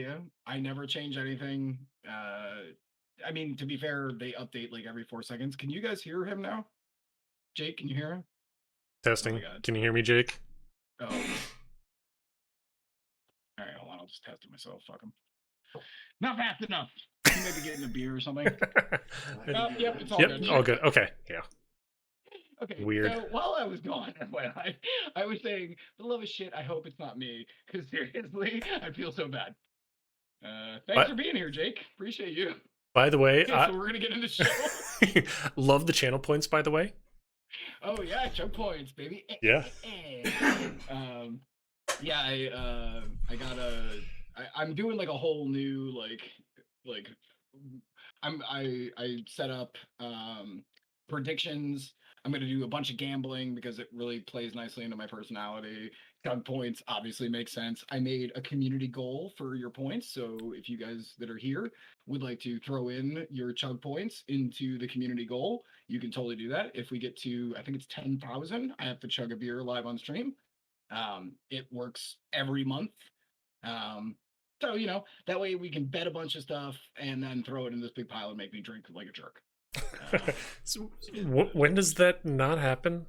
idea. I never change anything. I mean, to be fair, they update like every 4 seconds. Can you guys hear him now? Jake, can you hear him? Oh my Testing. god. Can you hear me, Jake? Oh, all right. Hold on. I'll just test it myself. Fuck him. Not fast enough. He might be getting a beer or something. Yep, it's all Yep, good. all good. Okay, yeah. Okay, Weird. so while I was gone, I was saying, for the love of shit, I hope it's not me. Because seriously, I feel so bad. Thanks for But being here, Jake. Appreciate you. by the way, Okay, so we're gonna get into the show. love the channel points. By the way, Oh yeah, choke points, baby. yeah. Um, yeah, I got I'm doing like a whole new like I set up predictions. I'm gonna do a bunch of gambling because it really plays nicely into my personality. Chug points obviously makes sense. I made a community goal for your points, so if you guys that are here would like to throw in your chug points into the community goal, you can totally do that. If we get to, I think it's 10,000, I have to chug a beer live on stream. It works every month. Um, so that way we can bet a bunch of stuff and then throw it in this big pile and make me drink like a jerk. So, when does that not happen?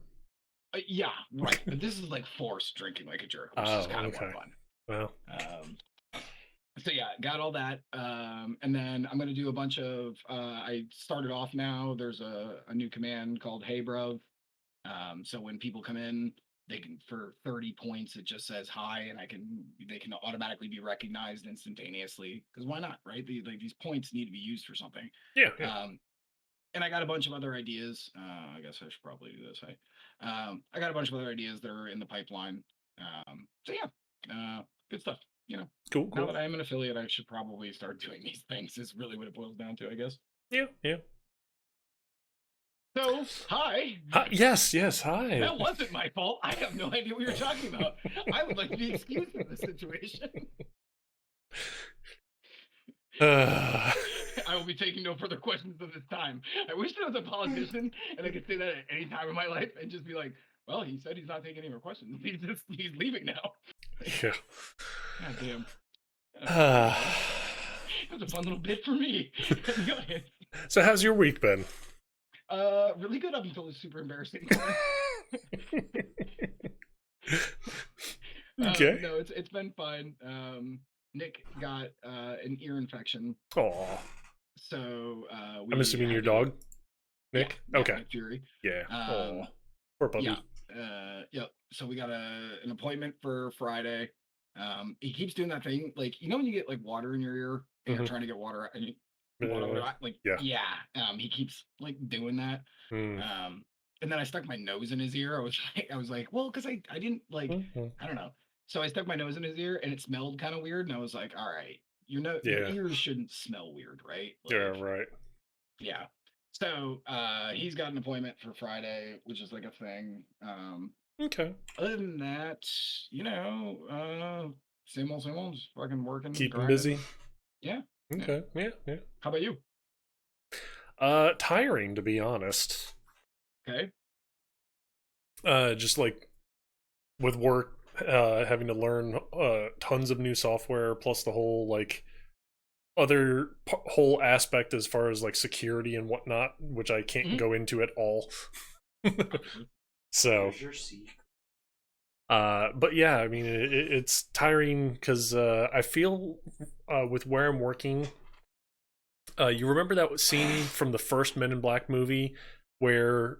Yeah, right. But this is like forced drinking like a jerk, which is Oh, kind of more okay. fun. Well, Um, so yeah, got all that. And then I'm gonna do a bunch of. I started off now. There's a new command called Hey Bro. So when people come in, they can for 30 points, it just says hi, and they can automatically be recognized instantaneously. Because why not, right? These points need to be used for something. yeah, yeah. And I got a bunch of other ideas. I guess I should probably do this. I got a bunch of other ideas that are in the pipeline. So yeah, good stuff. Cool, Now cool. that I am an affiliate, I should probably start doing these things. Is really what it boils down to, I guess. Yeah, yeah. So, hi. Hi, yes, yes. Hi. That wasn't my fault. I have no idea what you're talking about. I would like to be excused from this situation. Uh, I will be taking no further questions at this time. I wish I was a politician and I could say that at any time in my life and just be like, well, he said he's not taking any more questions. He's leaving now. yeah. God damn. Uh, That was a fun little bit for me. Go ahead. so, how's your week been? Really good up until this super embarrassing Okay. No, it's been fine. Nick got an ear infection, Aw. so I'm we assuming your had to. dog, Yeah, Nick? yeah, Okay. Nick Fury. Yeah. Aw. Um, Poor yeah, puppy. yeah. So we got an appointment for Friday. He keeps doing that thing, like when you get like water in your ear and you're Mm-hmm. trying to get water and water, like Yeah. yeah. He keeps like doing that. Mm. And then I stuck my nose in his ear. I was like, well, because I didn't like, Mhm. I don't know. So I stuck my nose in his ear and it smelled kind of weird. And I was like, all right, your Yeah. ears shouldn't smell weird, right? Yeah, Like, right. yeah. So he's got an appointment for Friday, which is like a thing. Okay. Other than that, same old, just fucking working, Keep him busy. grinding. Yeah. Yeah. Okay. Yeah, yeah. How about you? Tiring to be honest. Okay. Just like with work, having to learn tons of new software, plus the whole like other whole aspect as far as like security and whatnot, which I can't Hmm. go into at all. Understood. So, Where's your seat? but yeah, I mean, it's tiring because I feel with where I'm working. You remember that scene from the first Men in Black movie where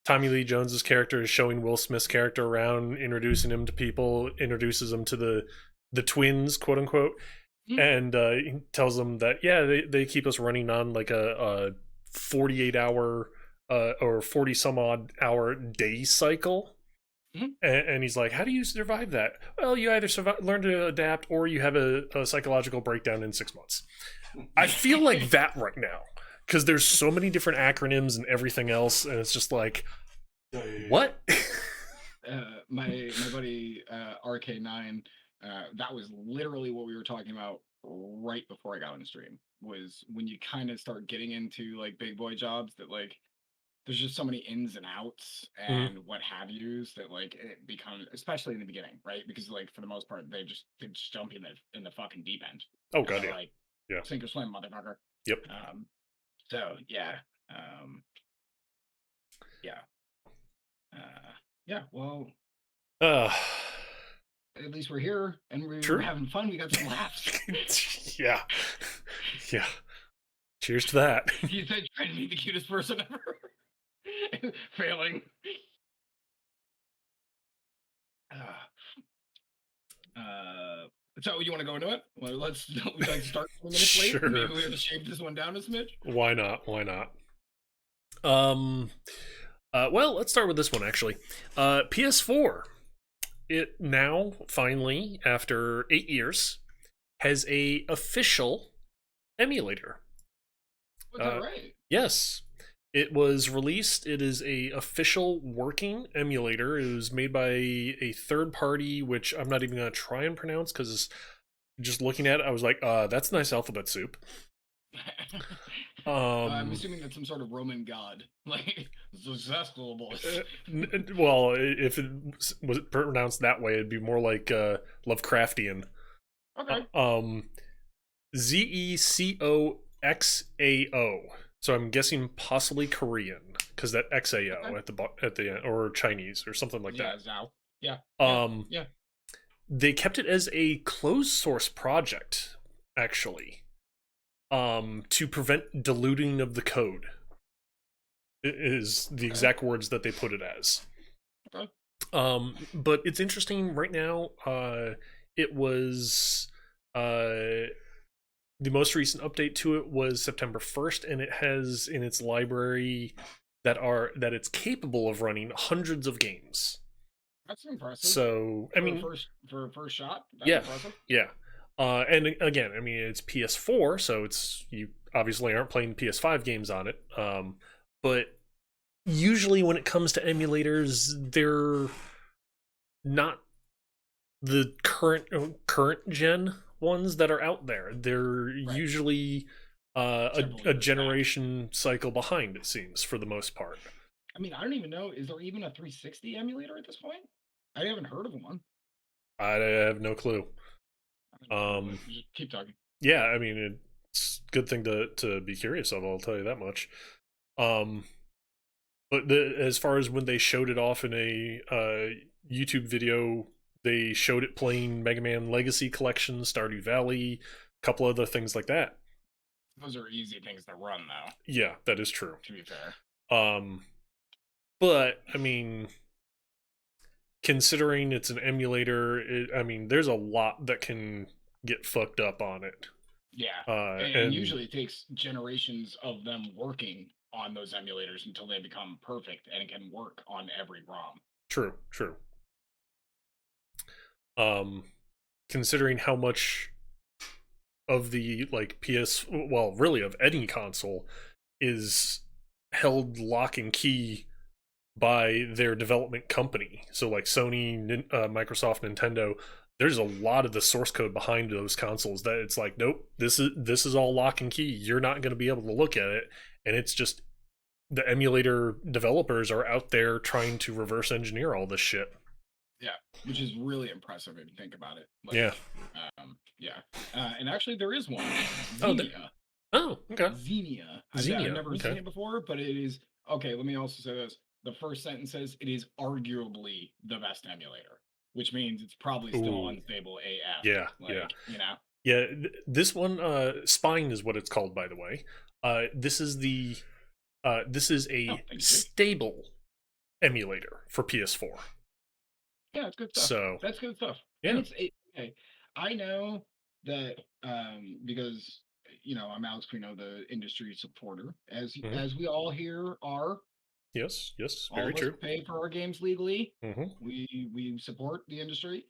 Tommy Lee Jones's character is showing Will Smith's character around, introducing him to people, introduces him to the twins, quote unquote, Mhm. and he tells them that yeah, they keep us running on like a 48 hour or 40 some odd hour day cycle. Mhm. And he's like, "How do you survive that?" Well, you either learn to adapt, or you have a psychological breakdown in 6 months. I feel like that right now because there's so many different acronyms and everything else, and it's just like, what? My buddy RK9, that was literally what we were talking about right before I got on the stream. Was when you kind of start getting into like big boy jobs that like there's just so many ins and outs Mhm. and what have yous that like it becomes, especially in the beginning, right? Because like for the most part they just jump in the fucking deep end Oh and god, they're yeah. like Yeah. sink or swim, motherfucker. Yep. Um, so yeah, um, yeah, uh, yeah. Well, Uh at least we're here and we're true. having fun. We got some laughs. Yeah. Yeah. Cheers to that. You said trying to be the cutest person ever, failing. Uh, so you want to go into it? Well, let's. We'd like to start 20 minutes late. Sure. Maybe we have to shave this one down a smidge. Why not? Why not? Um well, let's start with this one actually. PS4. It now finally, after 8 years, has a official emulator. Was that Uh, right? yes, it was released. It is a official working emulator. It was made by a third party, which I'm not even gonna try and pronounce because just looking at it, I was like, that's nice alphabet soup. I'm Um, assuming that's some sort of Roman god, like successful boys. well, if it was pronounced that way, it'd be more like Lovecraftian. Okay. Um, Zecoxao. So I'm guessing possibly Korean because that Okay. XAO at the end, or Chinese or something like Yeah, that. Zhao. Yeah. Yeah. Um, Yeah. they kept it as a closed source project, actually, to prevent diluting of the code. Is the Okay. exact words that they put it as. Okay. But it's interesting right now. It was the most recent update to it was September 1st, and it has in its library that it's capable of running hundreds of games. That's impressive So I mean, for a first shot. That's yeah, impressive. yeah. And again, I mean, it's PS4, so it's you obviously aren't playing PS5 games on it. But usually when it comes to emulators, they're not the current gen ones that are out there. They're Right. usually Several a years back. generation cycle behind, it seems, for the most part. I mean, I don't even know. Is there even a 360 emulator at this point? I haven't heard of one. I have no clue. I have no clue, but Um, just keep talking. yeah, I mean, it's a good thing to be curious of. I'll tell you that much. Um, but as far as when they showed it off in a YouTube video, they showed it playing Mega Man Legacy Collection, Stardew Valley, a couple other things like that. Those are easy things to run, though. Yeah, that is true. To be fair. Um, but I mean, considering it's an emulator, I mean, there's a lot that can get fucked up on it. Yeah. And And usually it takes generations of them working on those emulators until they become perfect and can work on every ROM. true, true. Um, considering how much of the like well, really of any console is held lock and key by their development company. So like Sony, Microsoft, Nintendo, there's a lot of the source code behind those consoles that it's like, nope, this is all lock and key. You're not going to be able to look at it, and it's just the emulator developers are out there trying to reverse engineer all this shit. Yeah, which is really impressive if you think about it. Yeah. Like, yeah. And actually, there is one, Oh, Xenia. okay. Xenia. I've Xenia. never seen Okay. it before, but it is okay. Let me also say this: the first sentence says it is arguably the best emulator, which means it's probably still Ooh. unstable AF. Yeah. Yeah. Like, you know. Yeah. This one, Spine is what it's called, by the way. This is Oh, a thank you. stable emulator for PS4. Yeah, it's good stuff. So That's good stuff. And yeah. okay. I know that because I'm Alex Quino, the industry supporter, Hmm. as we all here are. Yes. Yes. All Very of us true. pay for our games legally. Hmm. We support the industry.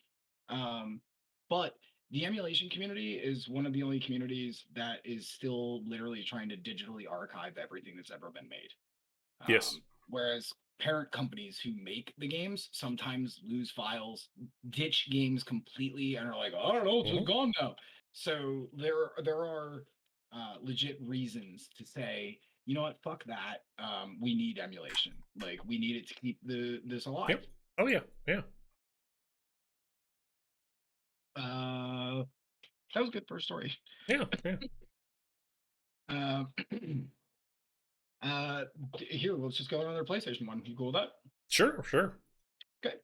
Um, but the emulation community is one of the only communities that is still literally trying to digitally archive everything that's ever been made. Yes. Whereas parent companies who make the games sometimes lose files, ditch games completely, and are like, I don't know, it's Hmm. gone now. So there are legit reasons to say, you know what, fuck that. We need emulation. Like we need it to keep this alive. Yep. Oh yeah. Yeah. Uh, that was a good first story. Yeah. Yeah. Uh, uh, here, let's just go on another PlayStation one. You cool with that? Sure. Sure. Okay.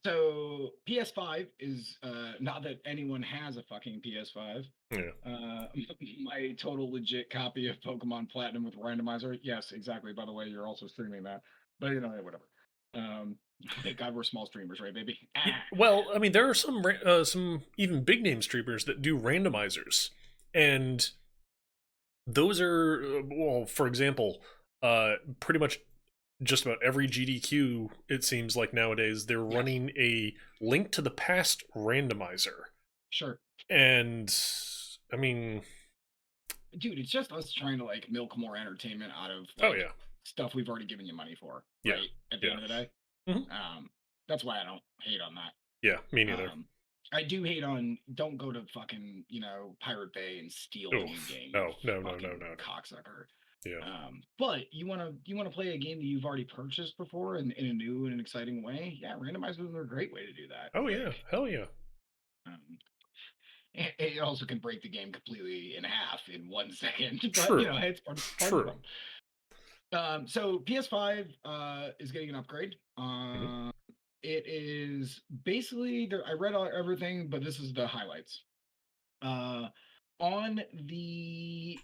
So PS5 is not that anyone has a fucking PS5. Yeah. Uh, my total legit copy of Pokemon Platinum with randomizer. Yes, exactly. By the way, you're also streaming that, but you know, whatever. Um, thank God we're small streamers, right, baby? Well, I mean, there are some even big name streamers that do randomizers, and those are well, for example, pretty much just about every GDQ, it seems like nowadays, they're Yes, running a Link to the Past randomizer. sure, And I mean, dude. It's just us trying to like milk more entertainment out of oh like yeah, stuff we've already given you money for, yeah, right? At the yeah, end of the day, hmm that's why I don't hate on that. yeah, me neither. I do hate on don't go to fucking, Pirate Bay and steal a new Oof, game, you no, no, no, no, fucking no, cocksucker. yeah, But you wanna play a game that you've already purchased before in a new and an exciting way. Yeah, randomizers are a great way to do that. oh yeah, Like, hell yeah, um, it also can break the game completely in half in 1 second, but true, it's part of the true. fun. So PS5 is getting an upgrade. hmm It is basically I read everything, but this is the highlights. Uh, on the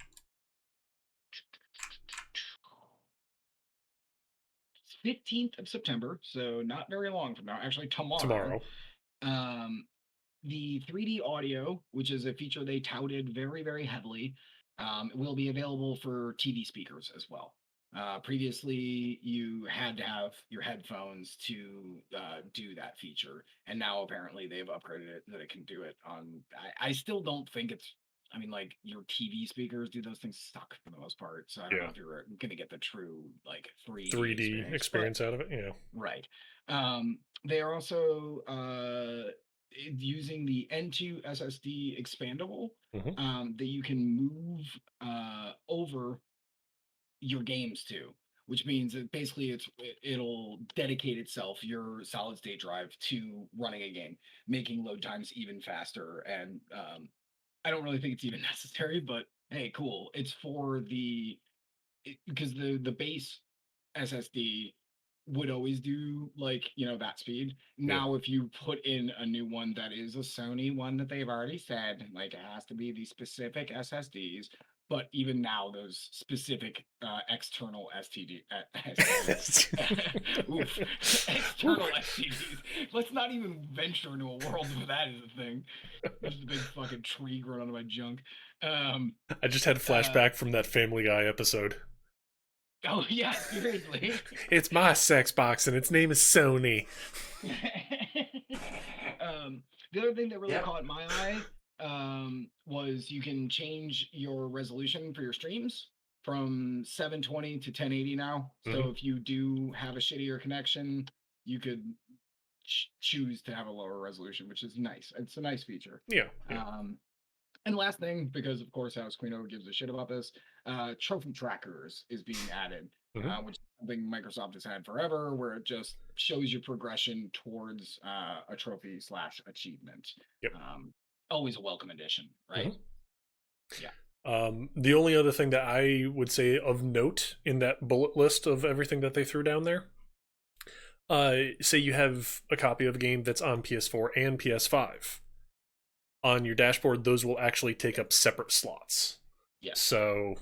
15th of September, so not very long from now, actually tomorrow, Tomorrow. um, the 3D audio, which is a feature they touted very, very heavily, will be available for TV speakers as well. Previously, you had to have your headphones to do that feature, and now apparently they've upgraded it that it can do it on. I still don't think it's. I mean, like your TV speakers, do those things suck for the most part. So I don't know Yeah, if you're going to get the true like 3D 3D experience, but experience out of it. Yeah. right. They are also using the N2 SSD expandable hmm that you can move over your games to, which means that basically it'll dedicate itself your solid state drive to running a game, making load times even faster. And I don't really think it's even necessary, but hey, cool. It's for because the base SSD would always do like that speed. Yeah. Now, if you put in a new one that is a Sony one that they've already said like it has to be the specific SSDs, but even now those specific external STDs, oof, external STDs. Let's not even venture into a world where that is a thing. There's a big fucking tree growing out of my junk. Um, I just had a uh, flashback from that Family Guy episode. oh yeah, seriously. It's my sex box and its name is Sony. um, the other thing that really Yep. caught my eye was you can change your resolution for your streams from 720 to 1080 now. hmm So if you do have a shittier connection, you could choose to have a lower resolution, which is nice. It's a nice feature. Yeah, yeah. Um, and last thing, because of course House Queen gives a shit about this, trophy trackers is being added, hmm which is something Microsoft has had forever, where it just shows your progression towards a trophy slash achievement. Yep. Always a welcome addition, right? hmm Yeah. The only other thing that I would say of note in that bullet list of everything that they threw down there, say you have a copy of a game that's on PS4 and PS5. On your dashboard, those will actually take up separate slots. Yes. So,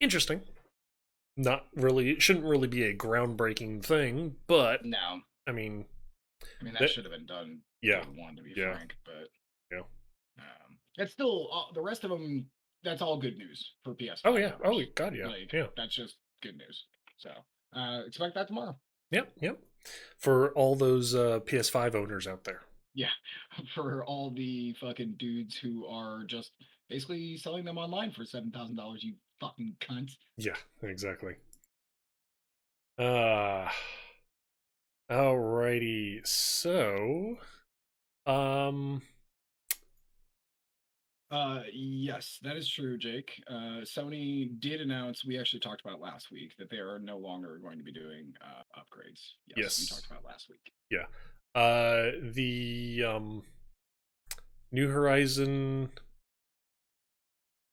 interesting. Not really, it shouldn't really be a groundbreaking thing, but, No. I mean, That should have been done yeah, day one, to be yeah, frank, but yeah. it's still the rest of them. That's all good news for Oh, PS5 yeah. Oh, owners. God, yeah. Like Yeah. that's just good news. So expect that tomorrow. Yep, yep. For all those PS5 owners out there. Yeah, for all the fucking dudes who are just basically selling them online for $7,000, you fucking cunts. Yeah, exactly. Uh Alrighty. So, um Yes, that is true, Jake. Sony did announce, we actually talked about last week, that they are no longer going to be doing upgrades. Yes, we talked Yes. about last week. Yeah. The New Horizon,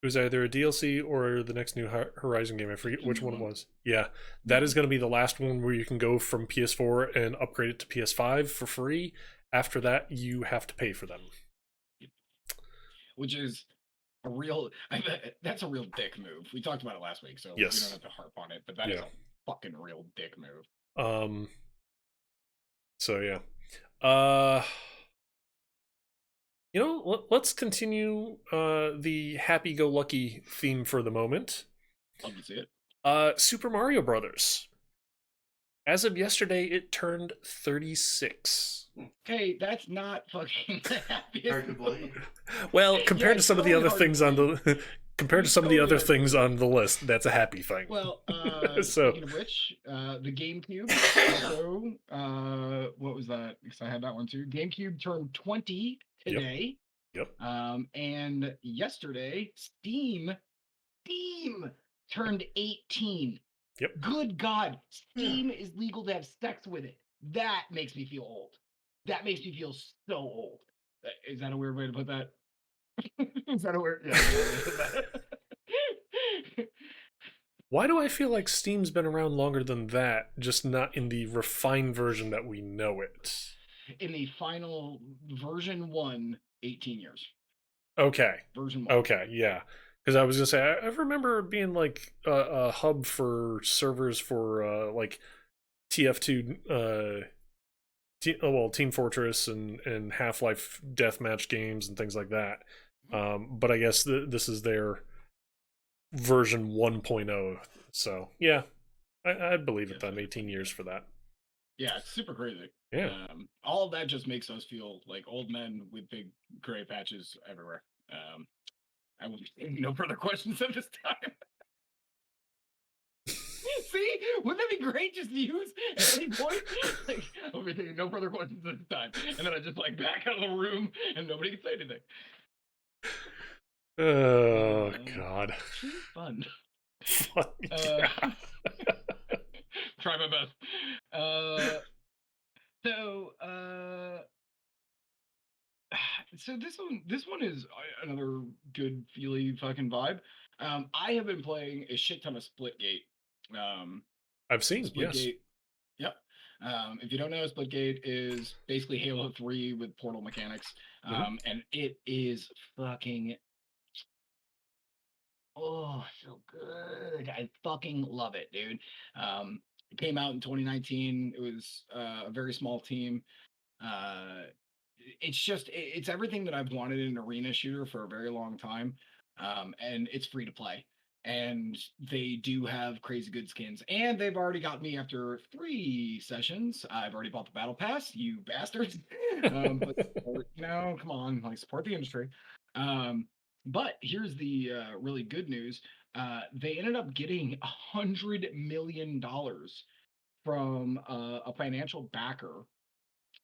it was either a DLC or the next New Horizon game. I It's forget a which new one it one. was. Yeah, New that is one. going to be the last one where you can go from PS4 and upgrade it to PS5 for free. After that, you have to pay for them. Which is a real, that's a real dick move. We talked about it last week, so we don't Yes. have to harp on it, but that is Yeah. a fucking real dick move. Um. So yeah. Uh. Let's continue the happy-go-lucky theme for the moment. Love to see it. Super Mario Brothers. As of yesterday, it turned 36. Hey, that's not fucking the happiest Hard to move. believe. Well, Yeah, compared to it's some of the totally other hard to things on believe. the compared to It's some of the totally other hard to things believe. on the list, that's a happy thing. Well, So speaking of which, the GameCube also, what was that? Because I had that one too. GameCube turned 20 yep, today. yep, And yesterday, Steam turned 18. yep. Good God, Steam is legal to have sex with it. That makes me feel old. That makes me feel so old. Is that a weird way to put that? Is that a weird? Yeah, that's a weird way to put that. Why do I feel like Steam's been around longer than that, just not in the refined version that we know it? In the final version one, 18 years. Okay, Version one. okay, yeah. Because I was gonna say, I remember it being like a hub for servers for like TF2, Team Fortress and Half Life deathmatch games and things like that. But I guess this is their version 1.0. So yeah, I'd believe it Yes, then. sir. 18 years for that. Yeah, it's super crazy. Yeah. All of that just makes us feel like old men with big gray patches everywhere. I will be taking no further questions at this time. See, wouldn't that be great? Just to use at any point. Like, I'll be taking no further questions at this time, and then I just like back out of the room, and nobody can say anything. Oh God. Should be fun. Fuck Uh, yeah. try my best. So, so this one is another good feely fucking vibe. I have been playing a shit ton of Splitgate. Um, I've seen, yes. Splitgate. Yep. If you don't know, Splitgate is basically Halo 3 with portal mechanics. Mhm. And it is fucking so good. I fucking love it, dude. It came out in 2019. It was a very small team. Uh, it's everything that I've wanted in an arena shooter for a very long time. And it's free to play. And they do have crazy good skins. And they've already got me after 3 sessions. I've already bought the battle pass, you bastards. But come on, like support the industry. But here's the really good news. They ended up getting $100 million from a financial backer,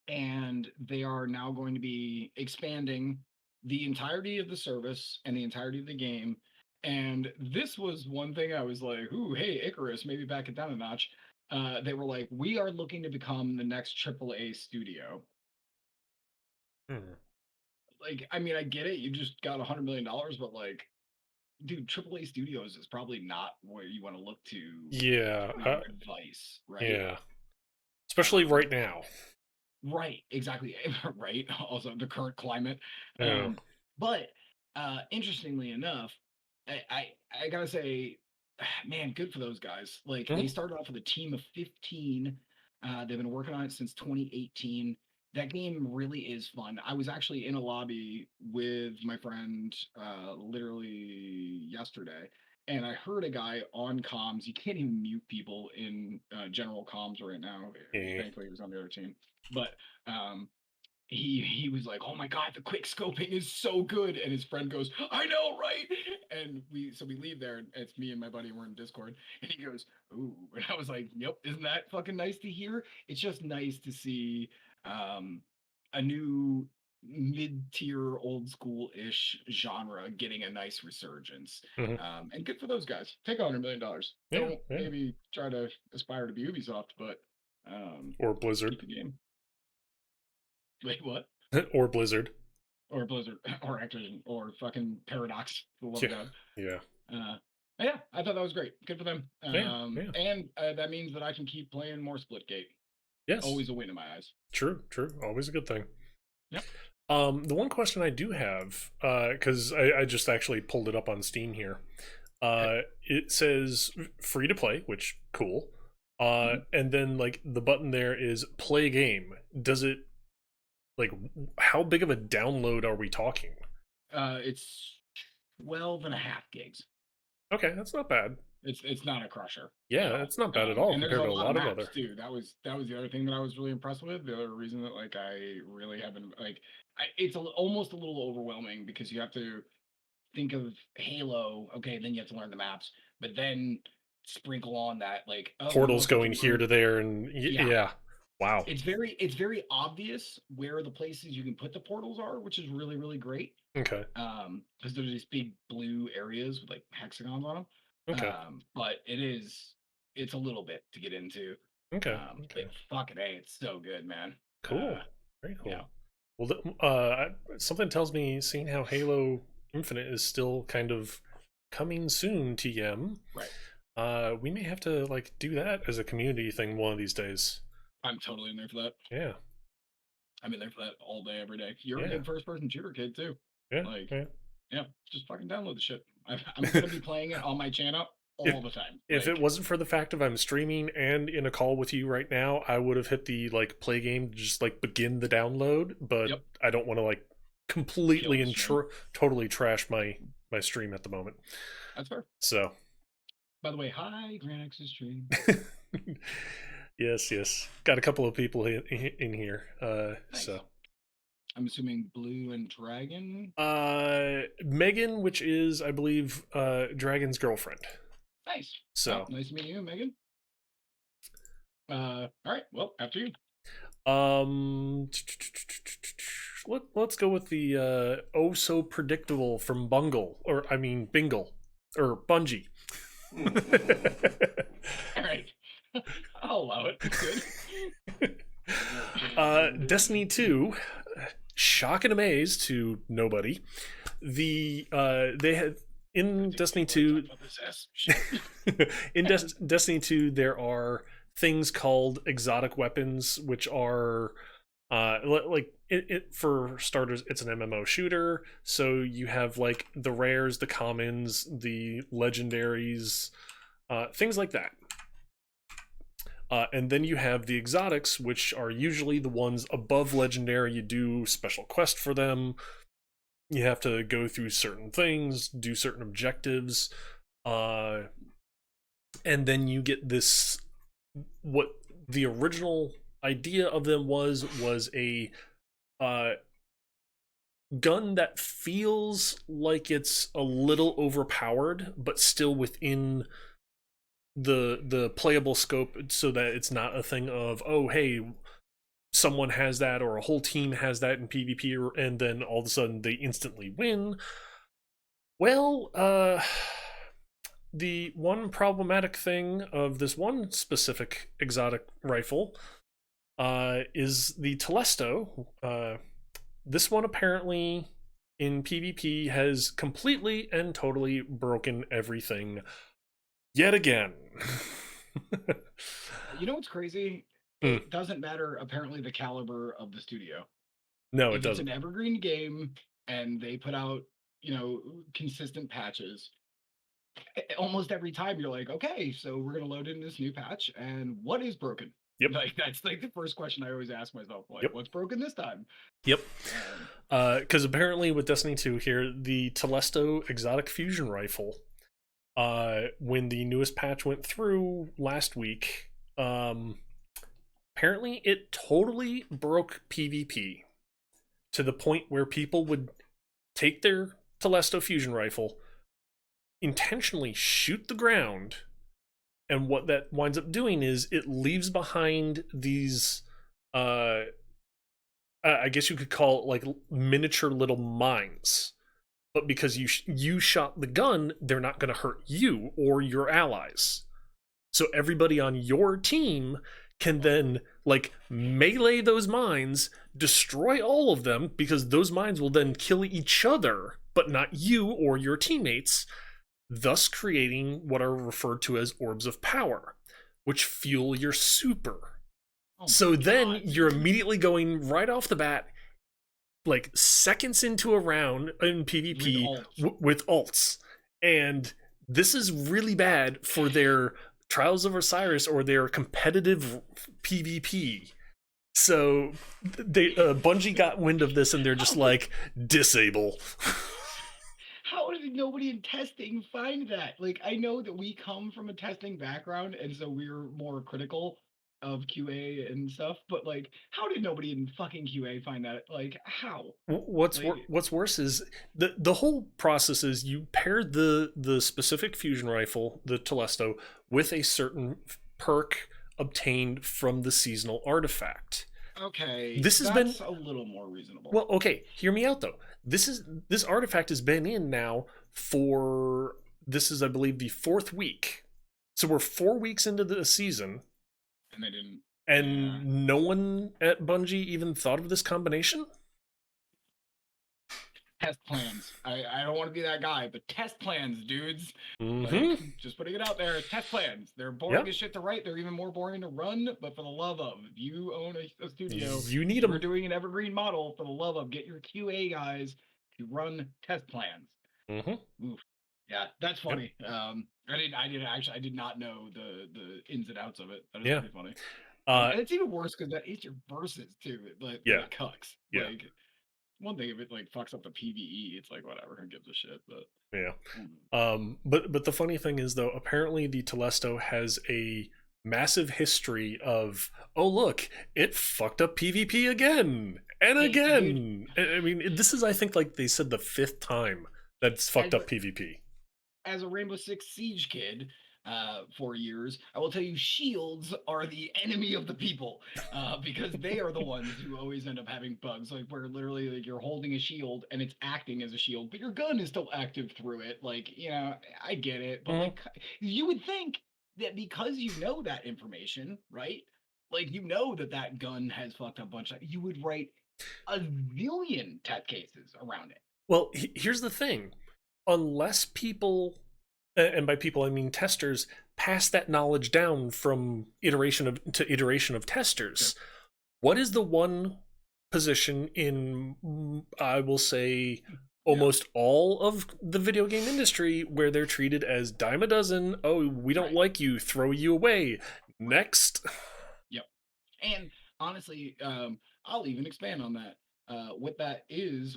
and they are now going to be expanding the entirety of the service and the entirety of the game. And this was one thing I was like, "Ooh, hey, Icarus, maybe back it down a notch." They were like, "We are looking to become the next AAA studio." Hmm. Like, I mean, I get it. You just got $100 million, but like, dude, AAA studios is probably not where you want to look to Yeah. for your advice, right? Yeah. Especially Um, right now. Right, exactly. Right. Also, the current climate. Yeah. But interestingly enough, I gotta say, man, good for those guys. Like Mhm. they started off with a team of 15. They've been working on it since 2018. That game really is fun. I was actually in a lobby with my friend literally yesterday, and I heard a guy on comms. You can't even mute people in general comms right now. Yeah. Thankfully, he was on the other team, but um, he was like, "Oh my god, the quick scoping is so good," and his friend goes, "I know, right?" And we leave there, and it's me and my buddy, and we're in Discord, and he goes, "Ooh," and I was like, "Yep, isn't that fucking nice to hear?" It's just nice to see um, a new mid-tier, old school-ish genre getting a nice resurgence. Hmm. And good for those guys. Take $100 million. Yeah, Don't yeah. maybe try to aspire to be Ubisoft, but um, Or Blizzard. keep the game. Wait, what? Or Blizzard. Or Blizzard, or Activision, or fucking Paradox, for the love Yeah, of God. yeah, Uh, yeah, I thought that was great. Good for them. yeah, yeah. And that means that I can keep playing more Splitgate. Yes, Always a win in my eyes. true, true. Always a good thing. Yep. The one question I do have, because I just actually pulled it up on Steam here. Okay. It says free to play, which cool. Mhm. And then like the button there is play game. Does it like how big of a download are we talking? It's 12 and a half gigs. Okay, that's not bad. It's not a crusher at Yeah, all. it's not bad at all And there's compared a to a lot of lot of maps other. too. That was the other thing that I was really impressed with. The other reason that like I really haven't like it's almost a little overwhelming because you have to think of Halo. Okay, then you have to learn the maps, but then sprinkle on that like, oh, you Portals also have going to here learn. to there, and Yeah, yeah, wow. it's very obvious where the places you can put the portals are, which is really really great. Okay, Because there's these big blue areas with like hexagons on them. okay, But it's a little bit to get into. okay, But okay. fucking hey, it's so good, man. Cool, very Yeah, cool. Well, something tells me, seeing how Halo Infinite is still kind of coming soon, TM, right. we may have to like do that as a community thing one of these days. I'm totally in there for that. Yeah, I'm in there for that all day, every day. You're a yeah, good first person shooter kid too. yeah, Like, yeah. yeah, just fucking download the shit. I'm gonna be playing it on my channel if all the time. if it Like, wasn't for the fact of I'm streaming and in a call with you right now, I would have hit the like play game to just like begin the download, but yep, I don't want to like kill completely the and stream. totally trash my stream at the moment. That's fair. So By the way, hi, Grand X's stream. yes, yes. Got a couple of people in here. Nice. So I'm assuming Blue and Dragon. Megan, which is I believe Dragon's girlfriend. Nice. Well, So nice to meet you, Megan. All right. Well, after you. um let's go with the oh so predictable from Bungle, or I mean Bingle, or Bungie. All right. I'll allow it. It's good. Destiny 2, shock and amaze to nobody. They had in Destiny 2 in Destiny 2 there are things called exotic weapons, which are like for starters, it's an MMO shooter, so you have like the rares, the commons, the legendaries, things like that. And then you have the exotics, which are usually the ones above legendary. You do special quest for them. You have to go through certain things, do certain objectives, and then you get this. What the original idea of them was a gun that feels like it's a little overpowered, but still within the playable scope, so that it's not a thing of, oh hey, someone has that or a whole team has that in PvP, and then all of a sudden they instantly win. Well, the one problematic thing of this one specific exotic rifle is the Telesto. This one apparently in PvP has completely and totally broken everything yet again. You know what's crazy? Hmm. It doesn't matter, apparently, the caliber of the studio. No, it If it's doesn't. an evergreen game and they put out, consistent patches, almost every time you're like, okay, so we're gonna load in this new patch, and what is broken? Yep. Like that's like the first question I always ask myself, like, Yep. what's broken this time? Yep. Um, Because apparently with Destiny 2 here, the Telesto exotic fusion rifle, when the newest patch went through last week, apparently it totally broke PvP to the point where people would take their Telesto fusion rifle, intentionally shoot the ground, and what that winds up doing is it leaves behind these I guess you could call it like miniature little mines. But because you shot the gun, they're not going to hurt you or your allies. So everybody on your team can then like melee those mines, destroy all of them because those mines will then kill each other, but not you or your teammates, thus creating what are referred to as orbs of power, which fuel your super. Oh my So then god, you're dude. immediately going right off the bat, like seconds into a round in With PvP alt. with alts. And this is really bad for their Trials of Osiris or their competitive PvP. So they Bungie got wind of this and they're just How like disable. how did nobody in testing find that? Like, I know that we come from a testing background, and so we're more critical of QA and stuff. But like, how did nobody in fucking QA find that? Like, how? Like, What's worse is the whole process is you pair the specific fusion rifle, the Telesto, with a certain perk obtained from the seasonal artifact. okay, This has been that's a little more reasonable. well, okay, hear me out though. This artifact has been in now for this is I believe the fourth week. So we're 4 weeks into the season And they didn't. Yeah. and no one at Bungie even thought of this combination? Test plans. I don't want to be that guy, but test plans, dudes. Like, Mm-hmm. just putting it out there. Test plans. They're boring Yep. as shit to write. They're even more boring to run. But for the love of, if you own a studio, You need you're them. doing an evergreen model. For the love of, get your QA guys to run test plans. Mm-hmm. Oof. Yeah, that's Yep. funny. I did not know the ins and outs of it. That is Yeah. pretty funny. Uh And it's even worse because that is your versus too. yeah. That cucks. Yeah. Like, one thing if it like fucks up the PVE, it's like whatever, who gives a shit? But Yeah. mm, But the funny thing is though, apparently the Telesto has a massive history of oh look, it fucked up PvP again and dude, again. I mean, this is I think like they said the fifth time that it's fucked as up PvP. as a Rainbow Six Siege kid, for years, I will tell you, shields are the enemy of the people, because they are the ones who always end up having bugs. Like where literally like, you're holding a shield and it's acting as a shield, but your gun is still active through it. Like, I get it, but Mhm. like you would think that because you know that information, right? Like you know that that gun has fucked up a bunch of, you would write a zillion test cases around it. Well, here's the thing. Unless people and by people I mean testers pass that knowledge down from iteration of to iteration of Sure. testers, what is the one position in I will say Yeah. almost all of the video game industry where they're treated as dime a dozen, oh we don't Right. like you, throw you away, Right. next. Yep. And honestly, I'll even expand on that.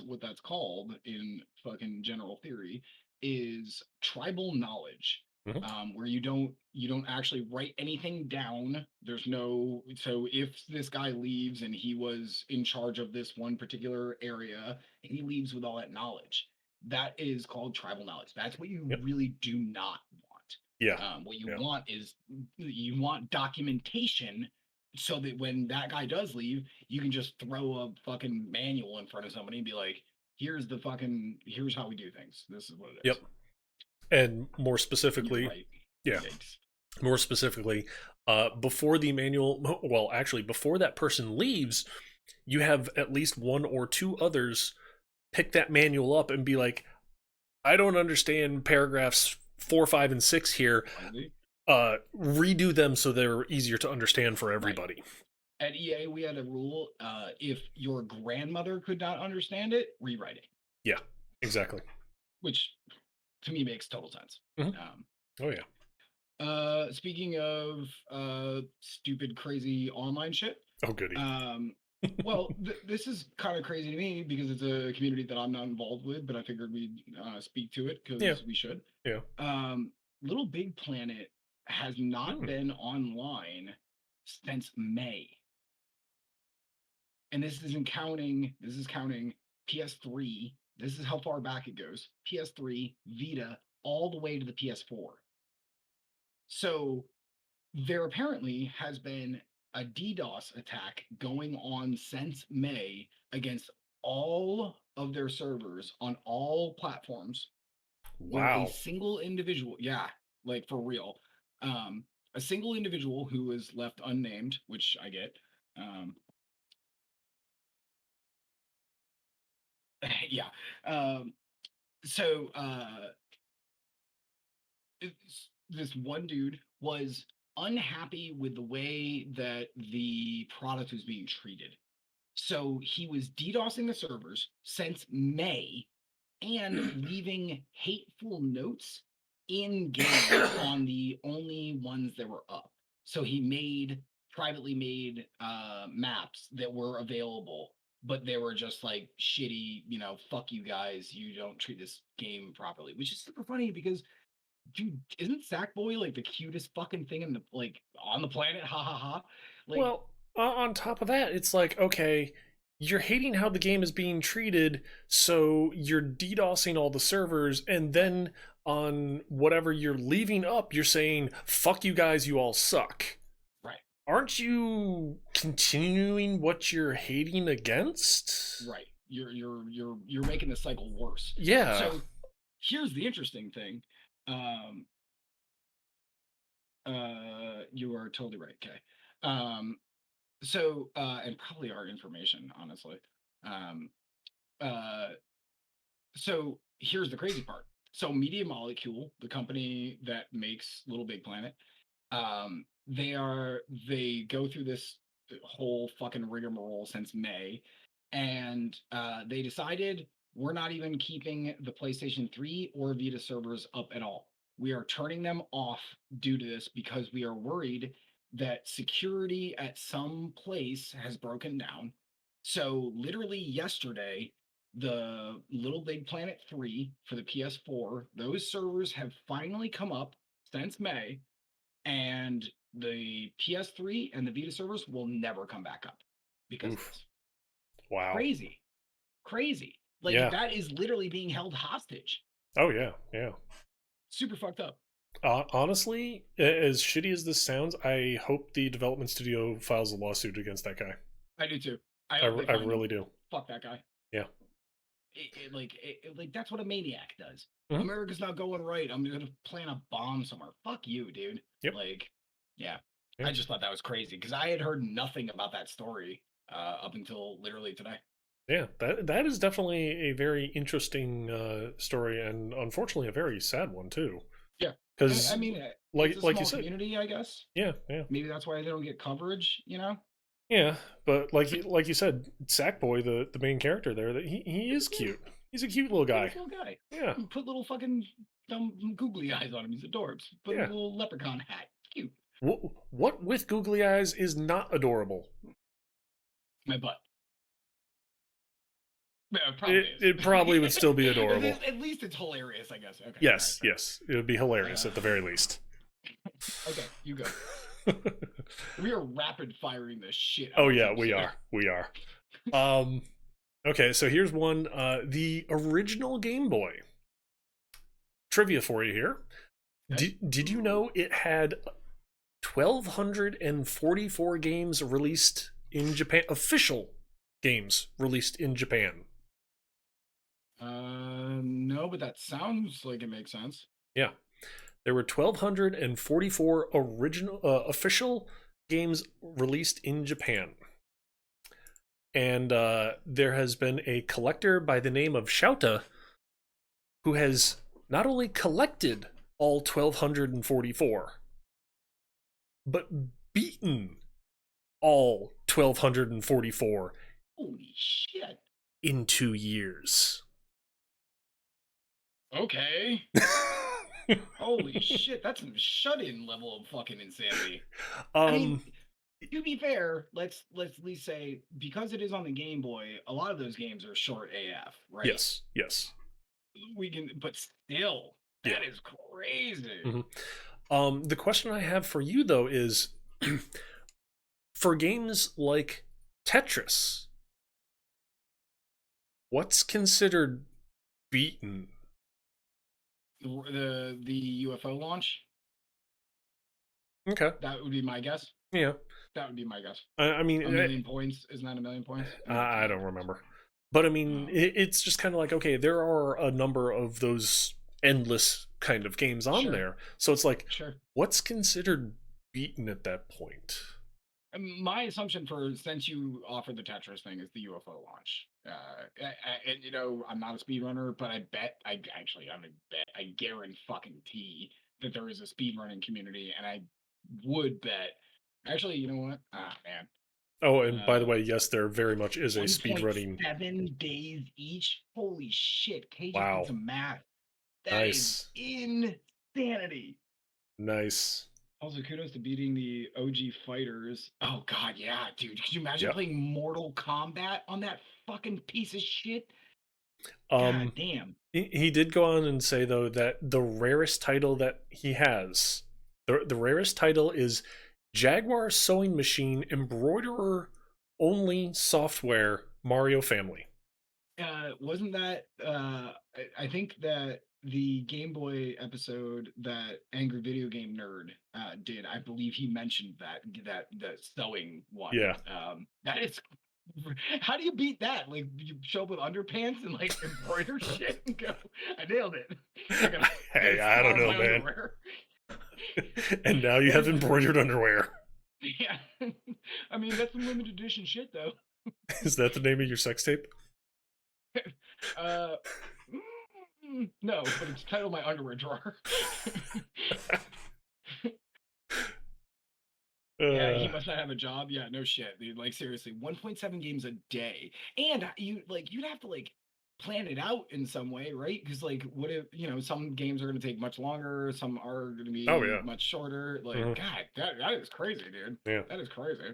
What that's called in fucking general theory is tribal knowledge, Mhm. where you don't actually write anything down. There's no so if this guy leaves and he was in charge of this one particular area and he leaves with all that knowledge, that is called tribal knowledge. That's what you Yep. really do not want. Yeah. What you Yeah. want is you want documentation so that when that guy does leave, you can just throw a fucking manual in front of somebody and be like, here's how we do things. This is what it Yep. is. And more And you're specifically, right. yeah, Yikes. more specifically, before the manual, well, actually, before that person leaves, you have at least one or two others pick that manual up and be like, I don't understand paragraphs 4, 5, and 6 here. Slightly. Redo them so they're easier to understand for Right. everybody. At EA, we had a rule: if your grandmother could not understand it, rewrite it, Yeah, exactly. which to me makes total sense. Hmm. Um, Oh yeah. Speaking of stupid, crazy online shit, Oh goody. um, well, this is kind of crazy to me because it's a community that I'm not involved with, but I figured we'd speak to it Yeah. because we should. Yeah. Little Big Planet has not Hmm. been online since May, and this isn't counting. This is counting PS3. This is how far back it goes: PS3, Vita, all the way to the PS4. So there apparently has been a DDoS attack going on since May against all of their servers on all platforms, where a Wow. single individual, yeah, like for real, um, a single individual who was left unnamed, which I get, um, yeah, um, so this one dude was unhappy with the way that the product was being treated. So he was DDoSing the servers since May and leaving hateful notes in game on the only ones that were up. So he made privately made maps that were available, but they were just like shitty, fuck you guys, you don't treat this game properly, which is super funny because dude, isn't Sackboy like the cutest fucking thing in the like on the planet? Ha ha ha. Like, Well, on top of that, it's like, okay, you're hating how the game is being treated, so you're DDoSing all the servers, and right, then on whatever you're leaving up, you're saying, fuck you guys, you all suck. right, Aren't you continuing what you're hating against? right. You're making the cycle worse. Yeah. So here's the interesting thing. Um, you are totally right, Kay. And probably our information, honestly. Um, uh, so here's the crazy part. So Media Molecule, the company that makes Little Big Planet, they go through this whole fucking rigmarole since May, and they decided we're not even keeping the PlayStation 3 or Vita servers up at all. We are turning them off due to this because we are worried that security at some place has broken down. So literally yesterday, the Little Big Planet 3 for the PS4, those servers have finally come up since May, and the PS3 and the Vita servers will never come back up because of Oof. this. Wow. Crazy, crazy. Like Yeah. that is literally being held hostage. Oh, yeah. Yeah. Super fucked up. Honestly, as shitty as this sounds, I hope the development studio files a lawsuit against that guy. I do too. I I, hope they I find him. really do. Fuck that guy. Yeah. Like that's what a maniac does. Mhm. America's not going right. I'm gonna plant a bomb somewhere. Fuck you, dude. Yep. Like, yeah. Yeah. I just thought that was crazy because I had heard nothing about that story up until literally today. Yeah, that is definitely a very interesting story, and unfortunately a very sad one too. Yeah, and I Because, mean, it's like a like you small said, community, I guess. yeah, yeah, Maybe that's why they don't get coverage. yeah. But like you said, Sackboy, the main character there, that he is Yeah, cute. He's a cute little guy. cutest little guy. Yeah, Put little fucking dumb googly eyes on him. He's adorbs. Put a yeah. little leprechaun hat. Cute. What with googly eyes is not adorable? My butt. Yeah, it probably It is. it probably would still be adorable. At least it's hilarious, I guess. Okay. All right. Yes, Fair. yes, it would be hilarious at the very least. Okay, you go. We are rapid firing the shit out Oh of yeah, this we here. are. We are. Um okay, so here's one the original Game Boy. Trivia for you here. Okay. Did you know it had 1244 games released in Japan, official games released in Japan? No, but that sounds like it makes sense. Yeah. There were 1244 original official games released in Japan. And there has been a collector by the name of Shouta who has not only collected all 1244, but beaten all 1244 Holy shit. in 2 years. Okay. Holy shit, that's some shut-in level of fucking insanity. I mean, to be fair, let's at least say because it is on the Game Boy, a lot of those games are short AF, right? Yes, yes. We can, but still, Yeah. that is crazy. The question I have for you though is for games like Tetris, what's considered beaten? The UFO launch, Okay. that would be my guess. Yeah. That would be my guess. I mean, A million points is not a million points. I think it's a I million don't points. remember, but I mean, Um, it's just kind of like, okay, there are a number of those endless kind of games on sure, there, so it's like, sure. what's considered beaten at that point? My assumption for since you offered the Tetris thing is the UFO launch. And I'm not a speedrunner, but I'm a bet, I guarantee fucking T that there is a speedrunning community, and I would bet. Actually, you know what? Ah, man. Oh, and by the Uh, way, yes, there very much is a speedrunning. 1.7 days each. Holy shit! Kay just did Wow, some math. That is nice, insanity. nice. Also, kudos to beating the OG fighters. Oh god, yeah, dude. Could you imagine Yep. playing Mortal Kombat on that fucking piece of shit? God Um, damn. he did go on and say though that the rarest title that he has, the rarest title is Jaguar Sewing Machine Embroiderer Only Software Mario Family. Wasn't that I think that the Game Boy episode that Angry Video Game Nerd did, I believe he mentioned that the sewing one. Yeah. That is how do you beat that? Like you show up with underpants and like embroider shit and go, I nailed it. I gotta Hey, I don't starve know, my man. underwear. And now you That have is embroidered underwear. yeah. I mean that's some limited edition shit though. Is that the name of your sex tape? Uh no, but it's titled my underwear drawer. Yeah, he Uh, must not have a job. Yeah, no shit, dude. Like seriously, 1.7 games a day, and you'd have to like plan it out in some way, right? Because like, what if some games are going to take much longer, some are going to oh be yeah. much shorter. Like, Mhm. God, that is crazy, dude. Yeah. That is crazy.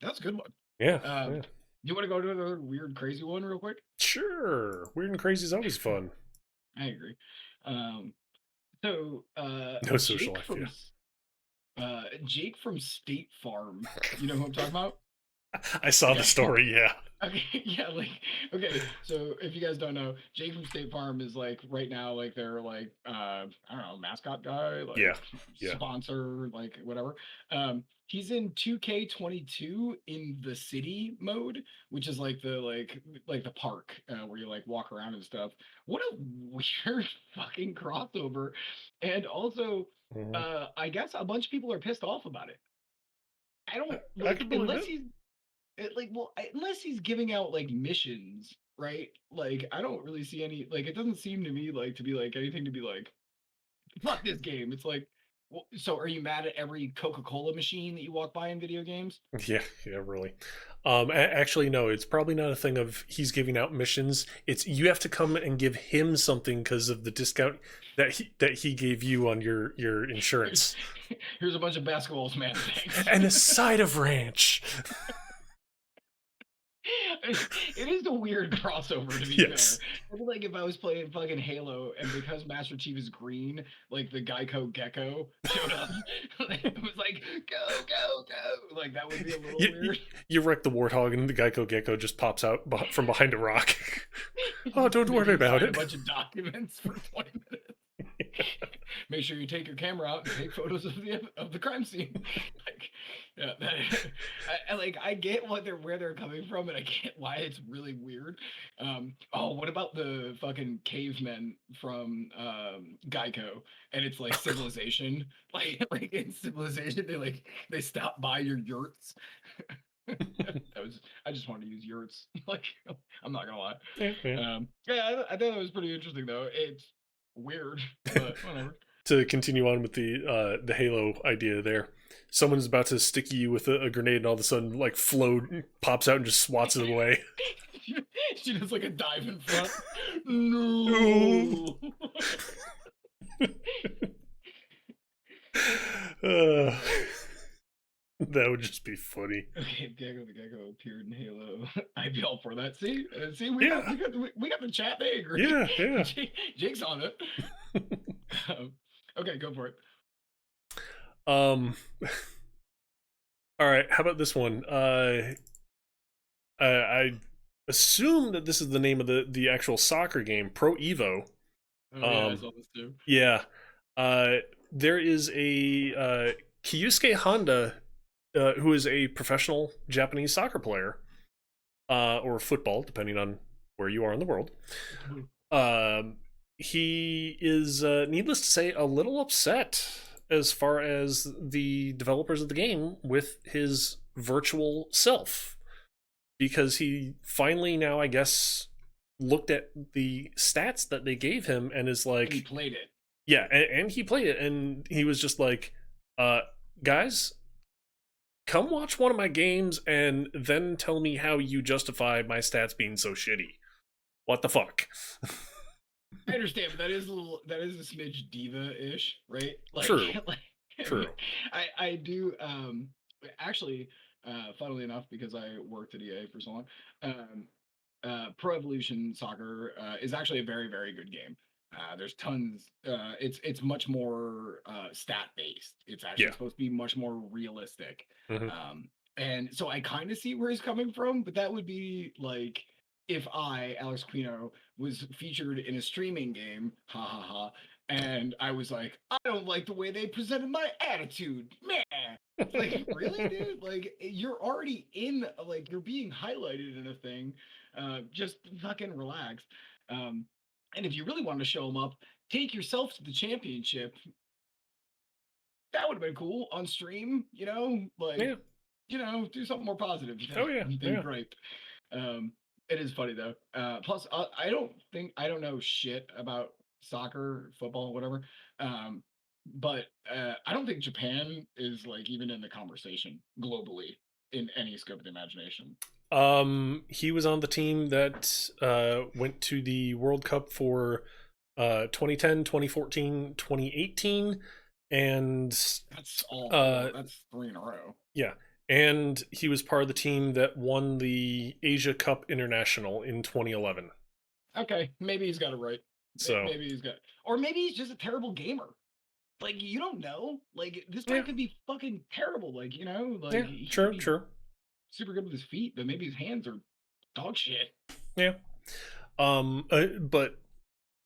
That's a good one. Yeah. Um, Yeah. you want to go to another weird, crazy one real quick? Sure. Weird and crazy is always fun. I agree. Um, so No social life. Yeah. Jake from State Farm. You know who I'm talking about? I saw the Okay. story. Yeah. Okay, yeah, like okay. So if you guys don't know, Jake from State Farm is like right now, like they're like I don't know, mascot guy, Yeah. like Yeah. sponsor, like whatever. He's in 2K22 in the city mode, which is like the the park where you like walk around and stuff. What a weird fucking crossover. And also, Mhm. I guess a bunch of people are pissed off about it. I don't I like can believe unless it. he's unless he's giving out like missions, right? Like I don't really see any like it doesn't seem to me like to be like anything to be like fuck this game. It's like well, so are you mad at every Coca-Cola machine that you walk by in video games? Yeah, yeah, really. Actually, no, it's probably not a thing of he's giving out missions. It's you have to come and give him something because of the discount that he gave you on your Here's, insurance, here's a bunch of basketballs, man. Thanks. and a side of ranch. It is a weird crossover, to be fair. Yes. It'd be like if I was playing fucking Halo, and because Master Chief is green, like the Geico Gecko showed up. It was like, go, go, go. Like that would be a little You, weird. you wreck the warthog, and the Geico Gecko just pops out from behind a rock. Oh, Just don't make worry you about sign a it. bunch of documents for 20 minutes. Make sure you take your camera out and take photos of the crime scene. Like, yeah, I get where they're coming from, and I get why it's really weird. Oh, what about the fucking cavemen from Geico? And it's like Civilization, like in Civilization, they stop by your yurts. I just wanted to use yurts. Like, I'm not gonna lie. Yeah, yeah. Yeah, I thought it was pretty interesting though. It's weird, but whatever. To continue on with the Halo idea there. Someone's about to stick you with a grenade, and all of a sudden, like, float pops out and just swats it away. She does like a dive in front. No. No. Uh, that would just be funny. Okay, if Gecko the Gecko appeared in Halo, I'd be all for that. See, Yeah, we got the chat. They agree. yeah, yeah. Jake's on it. Okay, go for it. um. All right. How about this one? I assume that this is the name of the actual soccer game, Pro Evo. Oh yeah, I Um. saw this too. Yeah. Uh. There is a Kyusuke Honda who is a professional Japanese soccer player, or football, depending on where you are in the world. Um, he is, needless to say, a little upset as far as the developers of the game with his virtual self, because he finally now, I guess, looked at the stats that they gave him and is And he like, played it. yeah, and he played it, and he was just like, uh, guys, come watch one of my games and then tell me how you justify my stats being so shitty. What the fuck? I understand, but that is a smidge diva-ish, right? Like, True, like true. I do actually, funnily enough, because I worked at EA for so long, Pro Evolution Soccer is actually a very, very good game. There's tons. It's much more stat based. It's actually Yeah. supposed to be much more realistic. Hmm. Um, and so I kind of see where he's coming from, but that would be like if I, Alex Quino, was featured in a streaming game, ha ha ha, and I was like, I don't like the way they presented my attitude, man. It's like, really, dude? Like, you're already in, like, you're being highlighted in a thing. Just fucking relax. Um, and if you really want to show them up, take yourself to the championship. That would have been cool on stream, like, Yeah. do something more positive Oh yeah. than Yeah. gripe. Um, it is funny though. Plus, I don't know shit about soccer, football, whatever. Um, but I don't think Japan is like even in the conversation globally in any scope of the imagination. He was on the team that went to the World Cup for 2010, 2014, 2018, and That's all uh, four. That's three in a row. yeah, and he was part of the team that won the Asia Cup International in 2011. Okay, maybe he's got it right. So Maybe he's got, or maybe he's just a terrible gamer. Like you don't know. Like this guy yeah, could be fucking terrible. Like like yeah, he could true, be true, super good with his feet, but maybe his hands are dog shit. yeah. But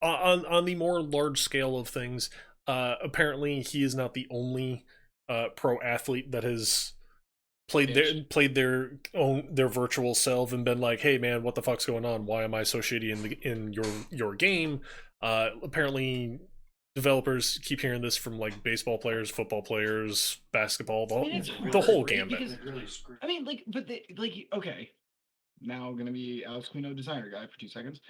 on the more large scale of things, apparently he is not the only pro athlete that has Bitch. played their virtual self and been like, hey man, what the fuck's going on? Why am I so shitty in your game? Apparently developers keep hearing this from like baseball players, football players, basketball, I mean, it's the hard, whole right? gambit. Because I mean, like, okay, now I'm gonna be Alex Quino designer guy for 2 seconds.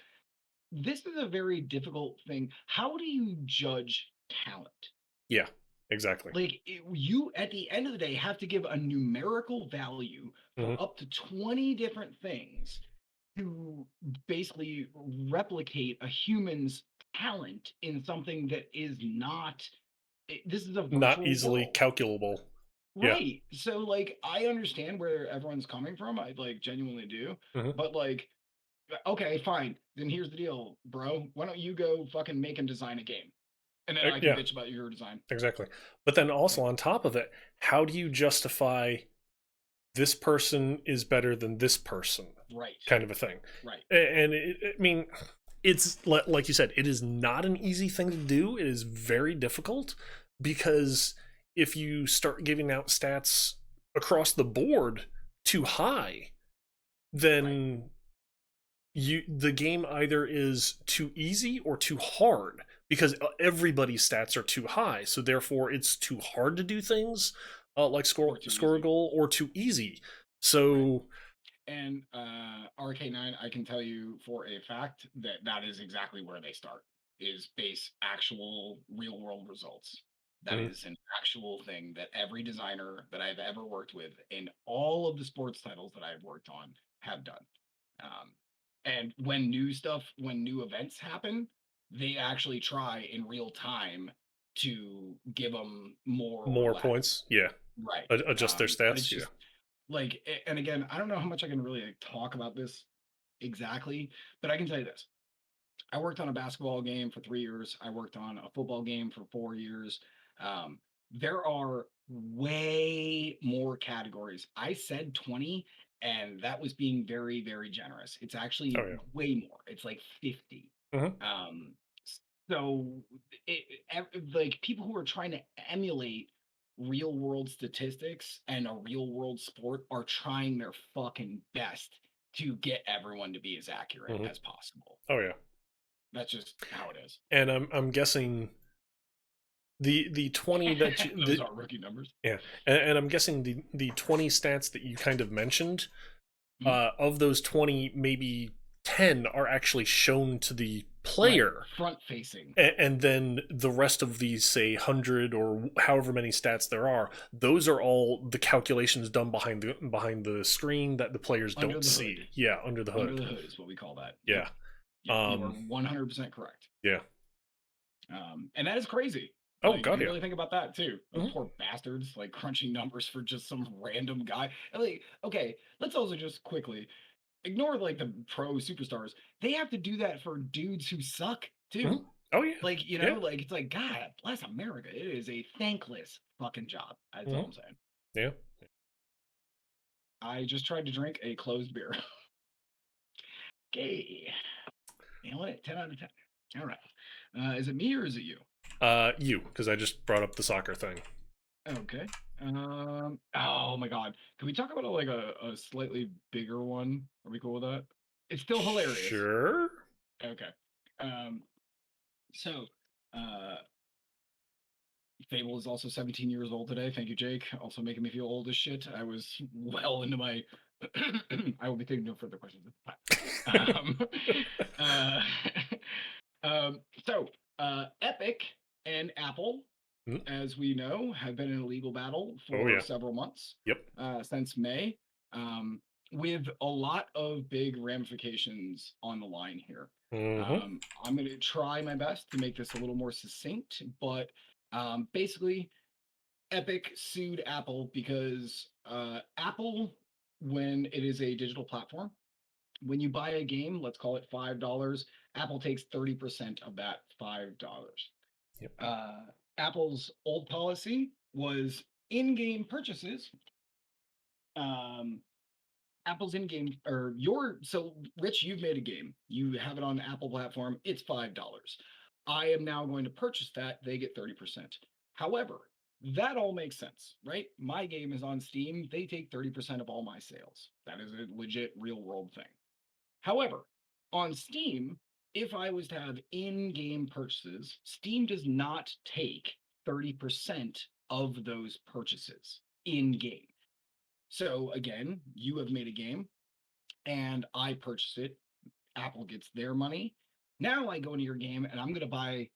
This is a very difficult thing. How do you judge talent? Yeah, exactly. Like you at the end of the day have to give a numerical value Hmm. for up to 20 different things to basically replicate a human's talent in something that is not this is a Not virtual easily world. calculable. Yeah. Right. So like I understand where everyone's coming from. I like genuinely do. Hmm. But like okay, fine. Then here's the deal, bro. Why don't you go fucking make and design a game? And then I can Yeah, bitch about your design. exactly. But then also Like on top of it, how do you justify this person is better than this person, right. kind of a thing? Right. And I mean, it's like you said, it is not an easy thing to do. It is very difficult because if you start giving out stats across the board too high, Right. then the game either is too easy or too hard, because everybody's stats are too high, so therefore it's too hard to do things like Or too score a easy. goal, or too easy. Right. So And RK9, I can tell you for a fact that that is exactly where they start, is base actual real world results. That mhm, is an actual thing that every designer that I've ever worked with in all of the sports titles that I've worked on have done. Um, and when new events happen, they actually try in real time to give them more or more less. points, yeah. Right. Adjust their But it's stats, yeah. just like, and again, I don't know how much I can really like, talk about this exactly, but I can tell you this. I worked on a basketball game for 3 years. I worked on a football game for 4 years. Um, there are way more categories. I said 20, and that was being very, very generous. It's Oh actually yeah. way more. It's like 50. Hmm. Um, so, like people who are trying to emulate real world statistics and a real world sport are trying their fucking best to get everyone to be as accurate Hmm. as possible. Oh yeah. That's just how it is. And I'm guessing the 20 that you Those are rookie numbers. yeah, and I'm guessing the 20 stats that you kind of mentioned, Mhm. of those 20, maybe 10 are actually shown to the Right. player, Front facing. and then the rest of these, say, 100 or however many stats there are, those are all the calculations done behind the screen that the players Under don't the hood. see. Yeah, under the Under hood. the hood is what we call that. Yep. Yeah. Yep. You are um 100% correct. yeah. And that is crazy. Oh Like, if god, you yeah. really think about that too, those Hmm. poor bastards, like crunching numbers for just some random guy. And, like, okay, let's also just quickly ignore like the pro superstars. They have to do that for dudes who suck Hmm. too. Oh yeah. Like, Yeah. like it's like, God bless America. It is a thankless fucking job. That's all Hmm. I'm saying. Yeah. I just tried to drink a closed beer. Okay. Nailed it. 10 out of 10. All right. Is it me or is it you? You, because I just brought up the soccer thing. Okay. Oh my God. Can we talk about like a slightly bigger one? Are we cool with that? It's still hilarious. Sure. Okay. Um, so uh Fable is also 17 years old today. Thank you, Jake. Also making me feel old as shit. I was well into my I will be taking no further questions. Um, uh, um, so Epic and Apple, Mm. as we know, have been in a legal battle Oh for yeah. several months, Yep. since May, with a lot of big ramifications on the line here. Hmm. I'm going to try my best to make this a little more succinct, but basically, Epic sued Apple because Apple, when it is a digital platform, when you buy a game, let's call it $5, Apple takes 30% of that $5. Yep. Apple's old policy was in-game purchases. Um, Apple's in-game or your so Rich, you've made a game. You have it on the Apple platform. It's $5. I am now going to purchase that. They get 30%. However, that all makes sense, right? My game is on Steam. They take 30% of all my sales. That is a legit real world thing. However, on Steam, if I was to have in-game purchases, Steam does not take 30% of those purchases in-game. So again, you have made a game and I purchase it. Apple gets their money. Now I go into your game and I'm going to buy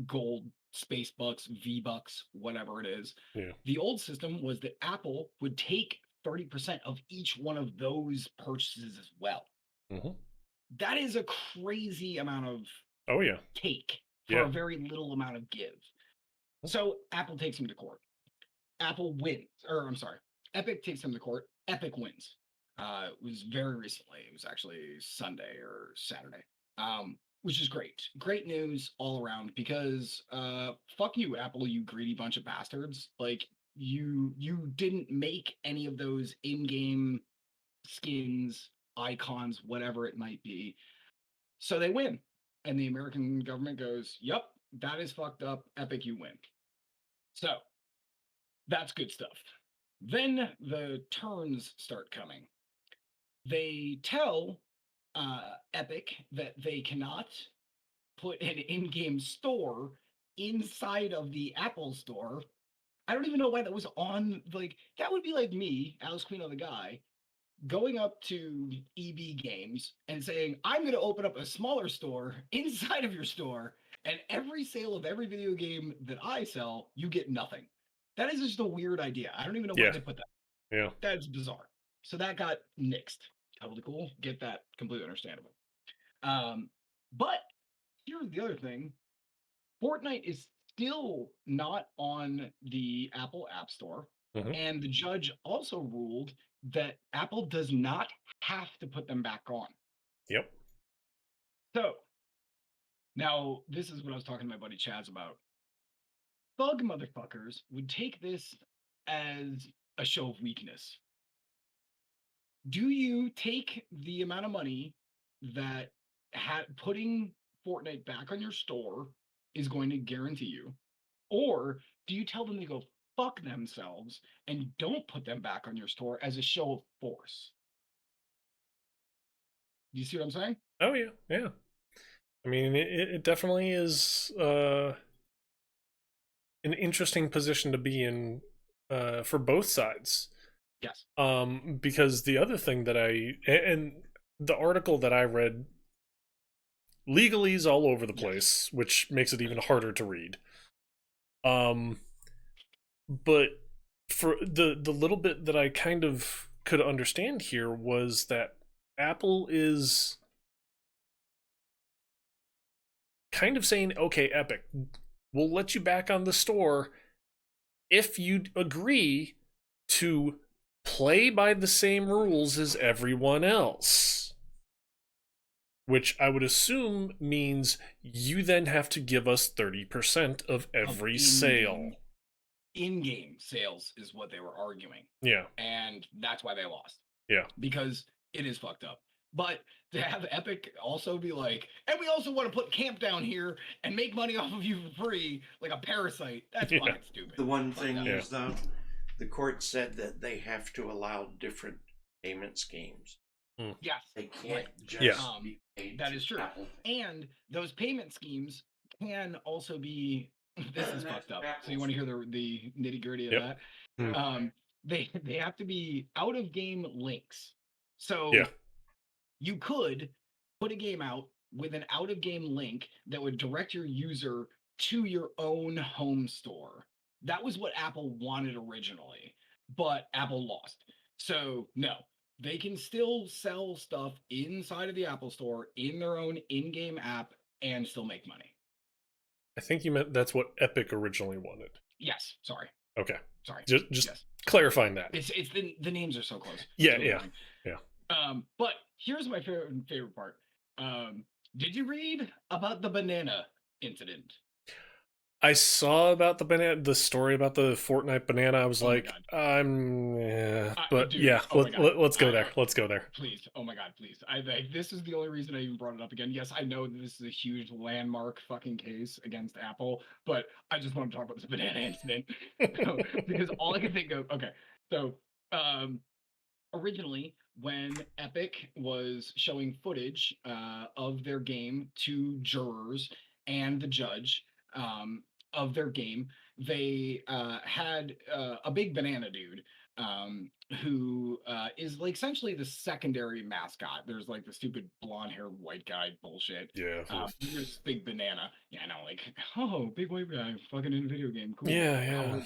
gold, space bucks, V bucks, whatever it is. Yeah. The old system was that Apple would take 30% of each one of those purchases as well. Hmm. That is a crazy amount of Oh yeah. take for Yeah. a very little amount of give. So Apple takes him to court. Apple wins, or I'm sorry, Epic takes him to court. Epic wins. It was very recently. It was actually Sunday or Saturday, which is great. Great news all around because fuck you, Apple, you greedy bunch of bastards. Like you didn't make any of those in-game skins, icons, whatever it might be. So they win. And the American government goes, "Yep, that is fucked up. Epic, you win." So that's good stuff. Then the turns start coming. They tell Epic that they cannot put an in game store inside of the Apple store. I don't even know why that was on. Like, that would be like me, Alice Queen of the Guy, going up to EB Games and saying, I'm going to open up a smaller store inside of your store, and every sale of every video game that I sell, you get nothing. That is just a weird idea. I don't even know why Yeah. they put that. Yeah. That's bizarre. So that got nixed. Totally cool. Get that. Completely understandable. Um, but here's the other thing. Fortnite is still not on the Apple App Store. Hmm. And the judge also ruled that Apple does not have to put them back on. Yep. So now this is what I was talking to my buddy Chaz about. Thug motherfuckers would take this as a show of weakness. Do you take the amount of money that putting Fortnite back on your store is going to guarantee you? Or do you tell them to go fuck themselves and don't put them back on your store as a show of force. Do you see what I'm saying? Oh yeah, yeah. I mean, it definitely is an interesting position to be in for both sides. Yes. Because the other thing that and the article that I read, legalese all over the Yes. place, which makes it even harder to read. Um, but for the little bit that I kind of could understand here was that Apple is kind of saying, okay, Epic, we'll let you back on the store if you agree to play by the same rules as everyone else. Which I would assume means you then have to give us 30% of every sale. In-game sales is what they were arguing. Yeah. And that's why they lost. Yeah. Because it is fucked up. But to have Epic also be like, and we also want to put Camp down here and make money off of you for free, like a parasite, that's fucking stupid. The one thing is, though, the court said that they have to allow different payment schemes. Yes. They can't just be paid. That is true. Apple. And those payment schemes can also be, this is fucked up. So you want to hear the nitty gritty of that? They have to be out of game links. So you could put a game out with an out of game link that would direct your user to your own home store. That was what Apple wanted originally, but Apple lost. So no, they can still sell stuff inside of the Apple Store in their own in-game app and still make money. I think you meant that's what Epic originally wanted. Yes, sorry. Okay. Sorry. Just clarifying that. It's the names are so close. Yeah, so yeah. But here's my favorite part. Did you read about the banana incident? I saw about the story about the Fortnite banana. I was like, but dude, yeah, let's go there. Let's go there. Please, oh my god, please. This is the only reason I even brought it up again. Yes, I know that this is a huge landmark fucking case against Apple, but I just want to talk about this banana incident because all I can think of. Okay, so originally, when Epic was showing footage of their game to jurors and the judge of their game, they had a big banana dude who is like essentially the secondary mascot. There's like the stupid blonde-haired white guy bullshit. Yeah. There's big banana. Yeah, I know, like, oh, big white guy fucking in a video game. Cool. Yeah.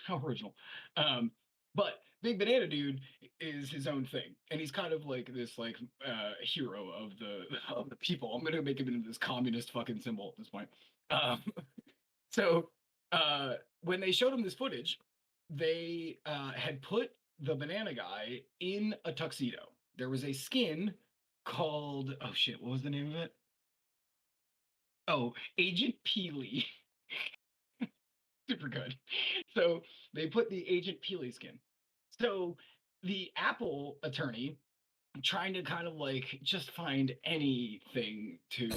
How original. But Big Banana Dude is his own thing, and he's kind of like this like hero of the people. I'm gonna make him into this communist fucking symbol at this point. So when they showed him this footage, they had put the banana guy in a tuxedo. There was a skin called, oh shit, what was the name of it? Oh, Agent Peely. Super good. So they put the Agent Peely skin. So the Apple attorney trying to kind of like just find anything to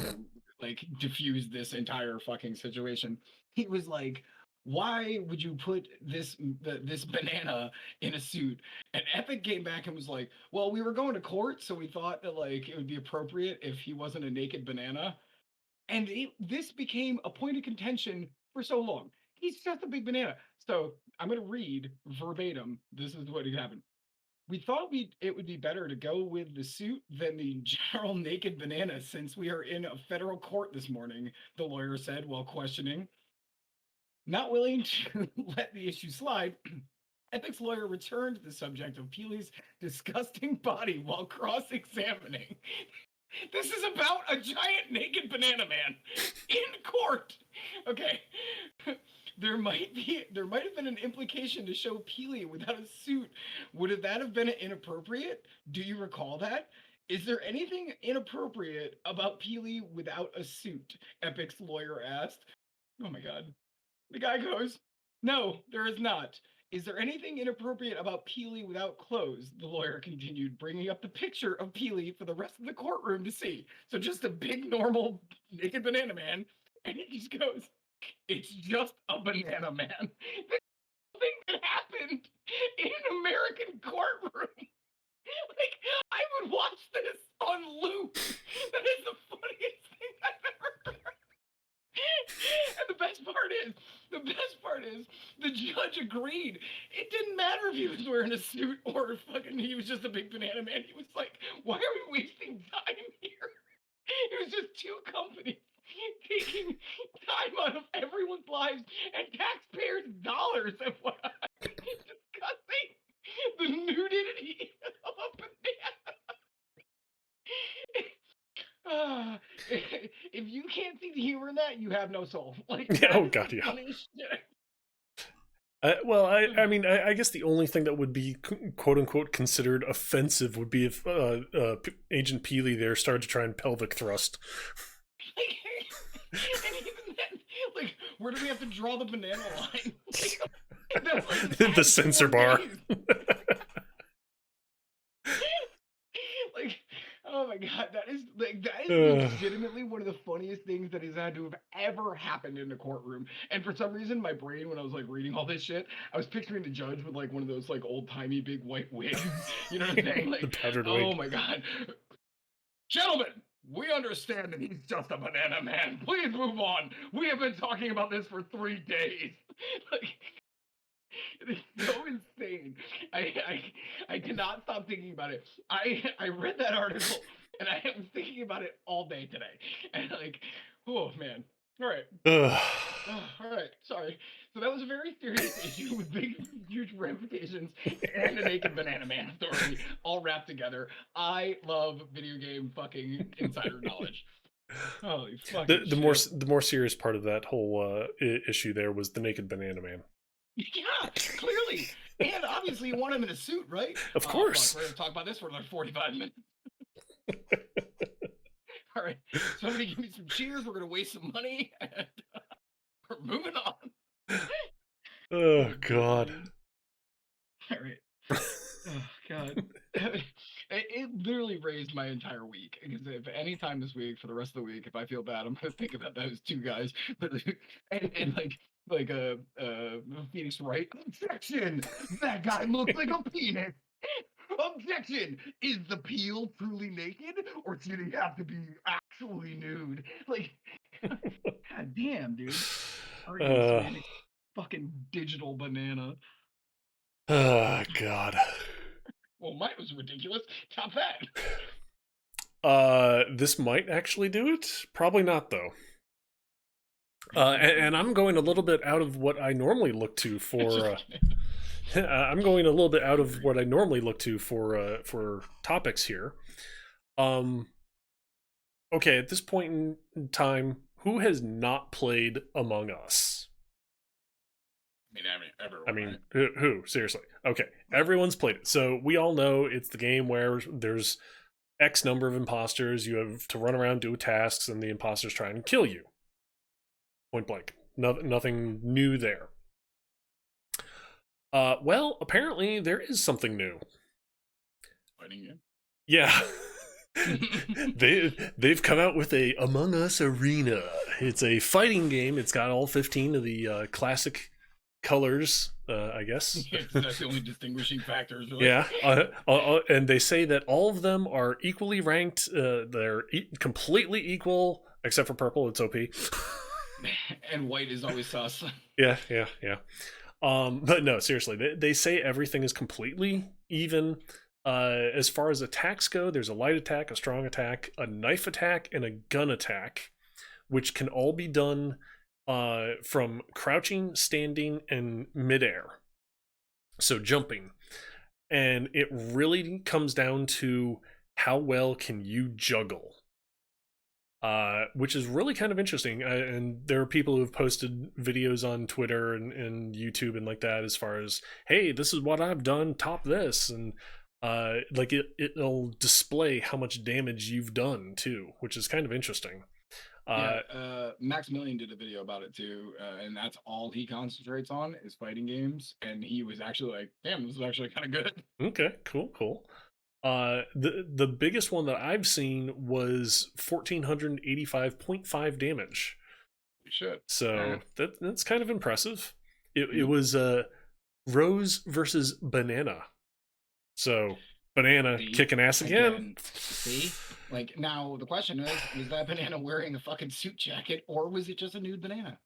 like diffuse this entire fucking situation. He was like, why would you put this banana in a suit? And Epic came back and was like, well, we were going to court, so we thought that like it would be appropriate if he wasn't a naked banana. And this became a point of contention for so long. He's just a big banana. So I'm going to read verbatim. This is what happened. We thought it would be better to go with the suit than the general naked banana since we are in a federal court this morning, the lawyer said while questioning. Not willing to let the issue slide, Epic's lawyer returned to the subject of Peely's disgusting body while cross-examining. This is about a giant naked banana man in court. Okay. There might have been an implication to show Peely without a suit. Would that have been inappropriate? Do you recall that? Is there anything inappropriate about Peely without a suit? Epic's lawyer asked. Oh my god. The guy goes, no, there is not. Is there anything inappropriate about Peely without clothes? The lawyer continued, bringing up the picture of Peely for the rest of the courtroom to see. So just a big, normal, naked banana man. And he just goes, it's just a banana man. in an American courtroom. Like, I would watch this on loop. That is the funniest thing I've ever heard. And the best part is, the judge agreed. It didn't matter if he was wearing a suit or fucking he was just a big banana man. He was like, why are we wasting time here? It was just two companies taking time out of everyone's lives and taxpayers' dollars and discussing the nudity of a banana. If you can't see the humor in that, you have no soul. Like, Oh god, yeah. Well, I mean, I guess the only thing that would be quote unquote considered offensive would be if Agent Peely there started to try and pelvic thrust. And even then, like, where do we have to draw the banana line? Like, the censor bar. Like, oh my god, that is legitimately one of the funniest things that has had to have ever happened in a courtroom. And for some reason, my brain, when I was like reading all this shit, I was picturing the judge with like one of those like old timey big white wigs. You know what I'm saying? Like, The powdered oh wig. my god, gentlemen. We understand that he's just a banana man. Please move on. We have been talking about this for 3 days. Like, it's so insane. I cannot stop thinking about it. I read that article and I was thinking about it all day today. And like, oh man. All right. All right. Sorry. So that was a very serious issue with big, huge ramifications and a naked banana man story all wrapped together. I love video game fucking insider knowledge. Holy fucking the more serious part of that whole issue there was the naked banana man. Yeah, clearly. And obviously you want him in a suit, right? Of course. We're going to talk about this for another 45 minutes. All right. Somebody give me some cheers. We're going to waste some money. And, we're moving on. Oh, God. All right. Oh, God. It literally raised my entire week. Because if any time this week, for the rest of the week, if I feel bad, I'm going to think about those two guys. And like Phoenix Wright. Objection! That guy looks like a penis. Objection! Is the peel truly naked, or should he have to be actually nude? Like, god damn, dude. Fucking digital banana. Oh, God. Well, mine was ridiculous. Top that. This might actually do it. Probably not, though. And I'm going a little bit out of what I normally look to for. I'm going a little bit out of what I normally look to for topics here. Okay, at this point in time, who has not played Among Us? Everyone. I mean, who? Seriously. Okay, everyone's played it. So we all know it's the game where there's X number of imposters. You have to run around, do tasks, and the imposters try and kill you. Point blank. Nothing new there. Well, apparently there is something new. Fighting game? Yeah. They've come out with a Among Us Arena. It's a fighting game. It's got all 15 of the classic colors, I guess. That's the only distinguishing factors. Really. Yeah, and they say that all of them are equally ranked. They're completely equal, except for purple. It's OP. And white is always sus. Yeah. But no, seriously, they say everything is completely even. As far as attacks go, there's a light attack, a strong attack, a knife attack, and a gun attack, which can all be done from crouching, standing, and midair. So jumping. And it really comes down to how well can you juggle. Which is really kind of interesting. And there are people who have posted videos on Twitter and YouTube and like that as far as, hey, this is what I've done, top this. And like it'll display how much damage you've done too, which is kind of interesting. Maximilian did a video about it too, and that's all he concentrates on is fighting games. And he was actually like, damn, this is actually kind of good. Okay, cool. The biggest one that I've seen was 1485.5 damage. You should. So that's kind of impressive. It was Rose versus Banana. So Banana See, kicking ass again. again, see, like now the question is, was that banana wearing a fucking suit jacket or was it just a nude banana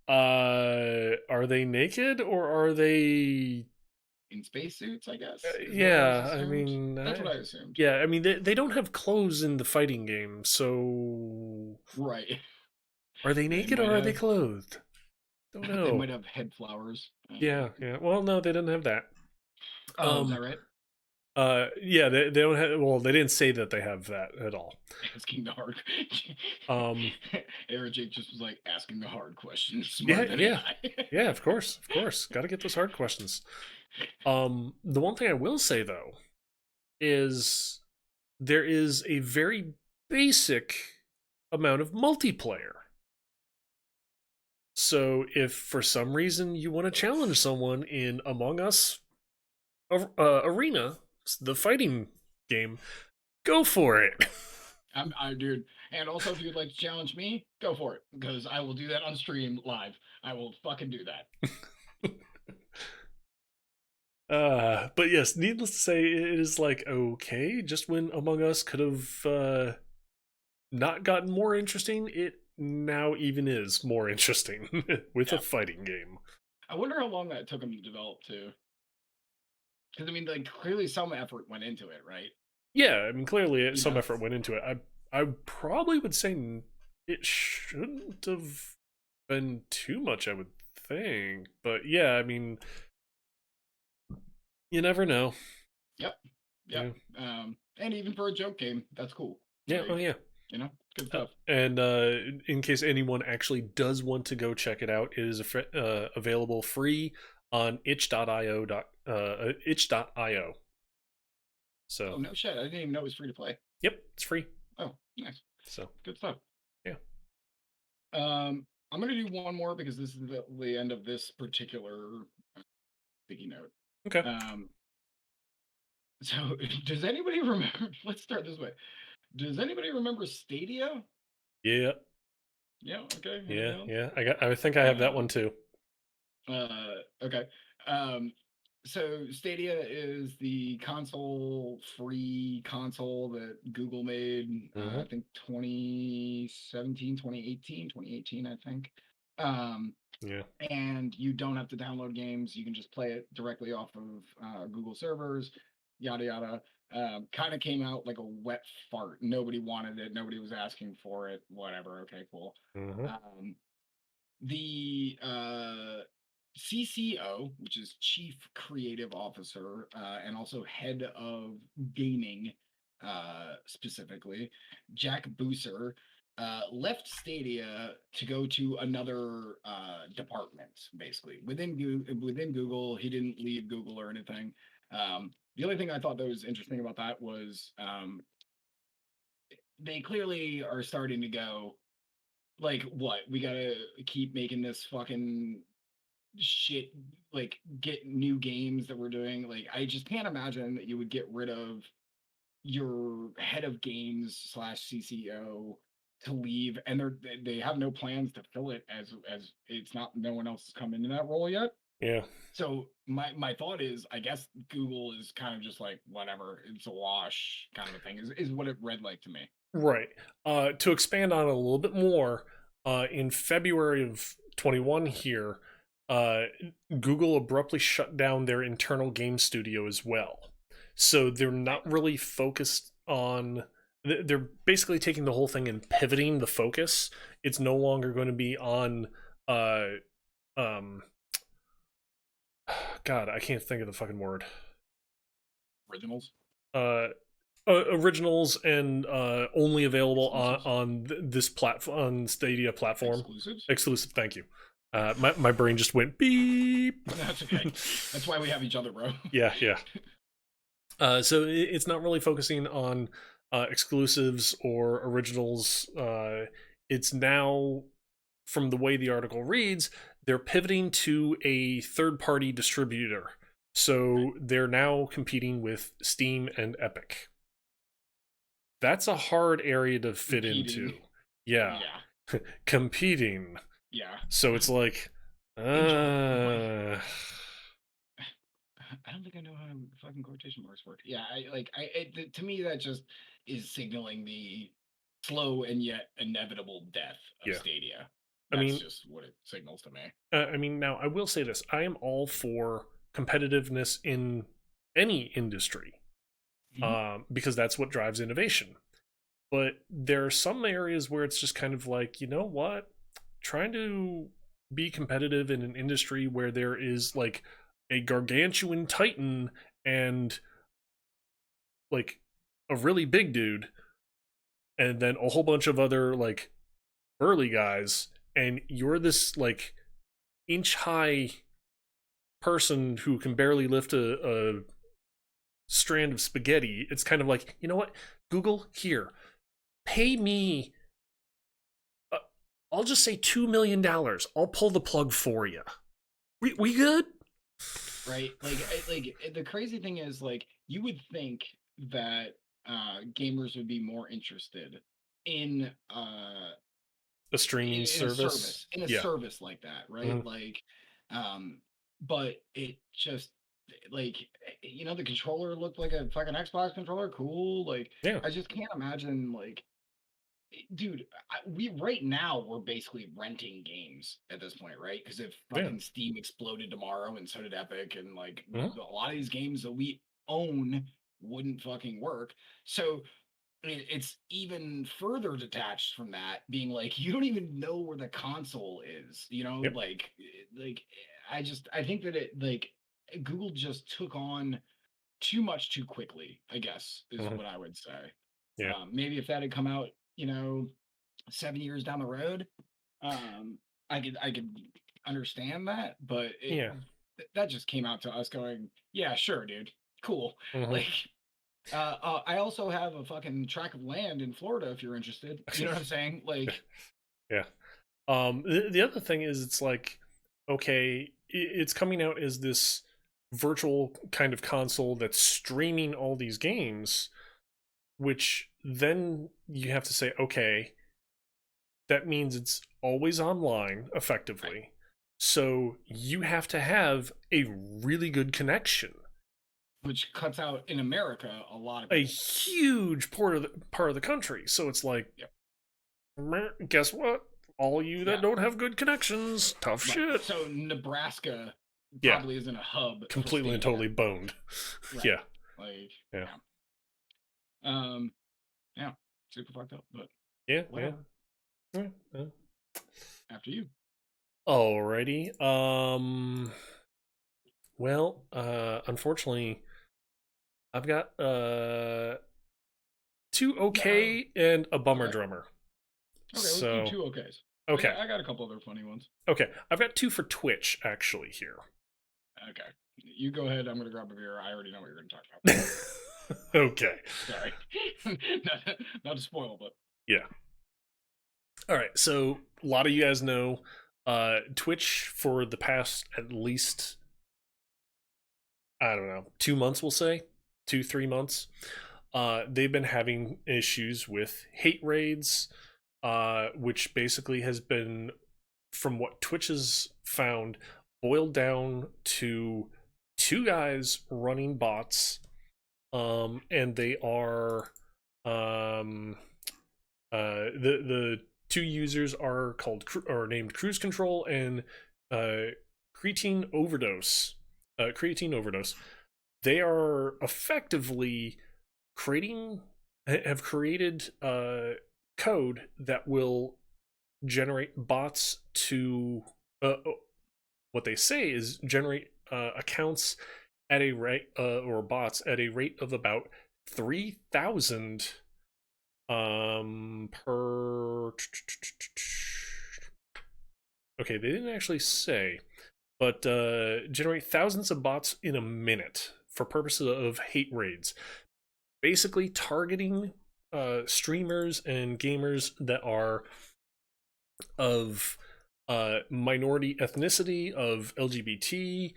Are they naked or are they? in spacesuits? I guess is what I Yeah, I assumed. mean, That's what I assumed. yeah, I mean they don't have clothes in the fighting game, so Right. are they They naked might or are they have. clothed? Don't They know. might have head flowers. Yeah, yeah. Well, no, they didn't have that. Oh, is Um, that right? yeah, they don't have. Well, they didn't say that they have that at all. Asking the hard. Um, Eric Jake just was like asking the hard questions, yeah, smarter than yeah, AI. yeah. Of course. Got to get those hard questions. The one thing I will say though is there is a very basic amount of multiplayer. So if for some reason you want to challenge someone in Among Us Arena, the fighting game, go for it. Dude. And also, if you'd like to challenge me, go for it because I will do that on stream live. I will fucking do that. But yes, needless to say, it is like okay. Just when Among Us could have not gotten more interesting, it now even is more interesting with a Yeah. fighting game. I wonder how long that took them to develop too. Because I mean, like clearly some effort went into it, right? Yeah, I mean, clearly You some know. effort went into it. I probably would say it shouldn't have been too much. I would think, but yeah, I mean, you never know. Yep. Yep. Yeah, And even for a joke game, that's cool. yeah, oh Like, yeah. good stuff. And in case anyone actually does want to go check it out, it is available free on itch.io. Itch.io. Oh So, no shit! I didn't even know it was free to play. yep, it's free. Oh, nice. So, Good stuff. yeah. I'm gonna do one more because this is the end of this particular sticky note. Okay. Um, so does anybody remember? Let's start this way. Does anybody remember Stadia? Yeah. Yeah. Okay. Yeah. Anything else? Yeah. I think I have that one Um, too. okay. Um, so Stadia is the console free console that Google made, Mm-hmm. I think 2017, 2018, 2018, I think. Um, Yeah. and you don't have to download games. You can just play it directly off of Google servers, yada yada. Kind of came out like a wet fart. Nobody wanted it. Nobody was asking for it. Whatever. Okay, cool. Mm-hmm. The CCO, which is Chief Creative Officer, and also Head of Gaming, specifically, Jack Booser, left Stadia to go to another department, basically within Google. He didn't leave Google or anything. The only thing I thought that was interesting about that was they clearly are starting to go like, what, we gotta keep making this fucking shit, like get new games that we're doing. Like I just can't imagine that you would get rid of your head of games slash CCO to leave, and they have no plans to fill it as it's not, no one else has come into that role yet. Yeah. So my thought is, I guess Google is kind of just like, whatever, it's a wash kind of a thing, is what it read like to me. Right. To expand on it a little bit more, in February of 21 here, uh, Google abruptly shut down their internal game studio as well. So they're Right. not really focused on. They're basically taking the whole thing and pivoting the focus. It's no longer going to be on. Um, God, I can't think of the fucking word. Originals. Uh, Originals and only available Exclusives. on this platform, on Stadia platform. Exclusives. Exclusive. Thank you. My brain just went beep. That's okay. That's why we have each other, bro. Yeah, yeah. So it's not really focusing on exclusives or originals. It's now, from the way the article reads, they're pivoting to a third-party distributor. So they're now competing with Steam and Epic. That's a hard area to fit into. Competing. Yeah. Yeah. Competing. Yeah. So it's like, Enjoy. I don't think I know how fucking quotation marks work. Yeah, to me that just is signaling the slow and yet inevitable death of Yeah. Stadia. I That's mean, just what it signals to me. now I will say this: I am all for competitiveness in any industry, Mhm. because that's what drives innovation. But there are some areas where it's just kind of like, you know what? Trying to be competitive in an industry where there is like a gargantuan titan and like a really big dude, and then a whole bunch of other like burly guys, and you're this like inch high person who can barely lift a strand of spaghetti. It's kind of like, you know what? Google, here, pay me. Uh, I'll just say $2 million. I'll pull the plug for you. We good? Right? The crazy thing is, like, you would think that gamers would be more interested in A streaming in a service? service, in a Yeah. service like that, right? Mhm. Um but it just like the controller looked like a fucking Xbox controller, cool. Like, Yeah. I just can't imagine, like, dude, we right now we're basically renting games at this point, right? Because if Yeah. fucking Steam exploded tomorrow and so did Epic, and like Mhm. a lot of these games that we own wouldn't fucking work. So it's even further detached from that, being like, you don't even know where the console is, Yep. like I think that it like Google just took on too much too quickly, I guess, is Mhm. what I would say. Yeah. Maybe if that had come out, 7 years down the road, um, I could understand that, but Yeah. that just came out to us going, yeah, sure, dude, cool. Mhm. Like, I also have a fucking tract of land in Florida if you're interested. You know what I'm saying? Like, Yeah. The other thing is, it's like, okay, it's coming out as this virtual kind of console that's streaming all these games, which then you have to say, okay, that means it's always online, right, effectively. So you have to have a really good connection. which cuts out in America a lot of A people. huge part of the country. So it's like, Yep. guess what? All you that Yeah. don't have good connections, tough Right. shit. So Nebraska Yeah, probably isn't a hub for completely and Stadia. totally boned. Right. Yeah, Like, yeah, yeah. Um, yeah. Super fucked up, but yeah, yeah. whatever. Yeah, yeah. After you. Alrighty. Well, unfortunately, I've got two No. okay and a bummer Okay. drummer. Okay, let's do So, two okays. okay, I got a couple other funny ones. okay. I've got two for Twitch actually here. Okay. You go ahead. I'm going to grab a beer. I already know what you're going to talk about. Okay. Sorry. not to spoil, but Yeah. All right. So a lot of you guys know Twitch for the past at least, I don't know, 2 months, we'll say 2-3 months. They've been having issues with hate raids, which basically has been, from what Twitch has found, boiled down to two guys running bots, and they are um, the two users are called or named Cruise Control and uh, Creatine Overdose. Creatine Overdose. They are effectively creating have created code that will generate bots to what they say is generate accounts at a rate or bots at a rate of about 3,000 per. Okay, they didn't actually say, but generate thousands of bots in a minute for purposes of hate raids, basically targeting streamers and gamers that are of minority ethnicity, of LGBT,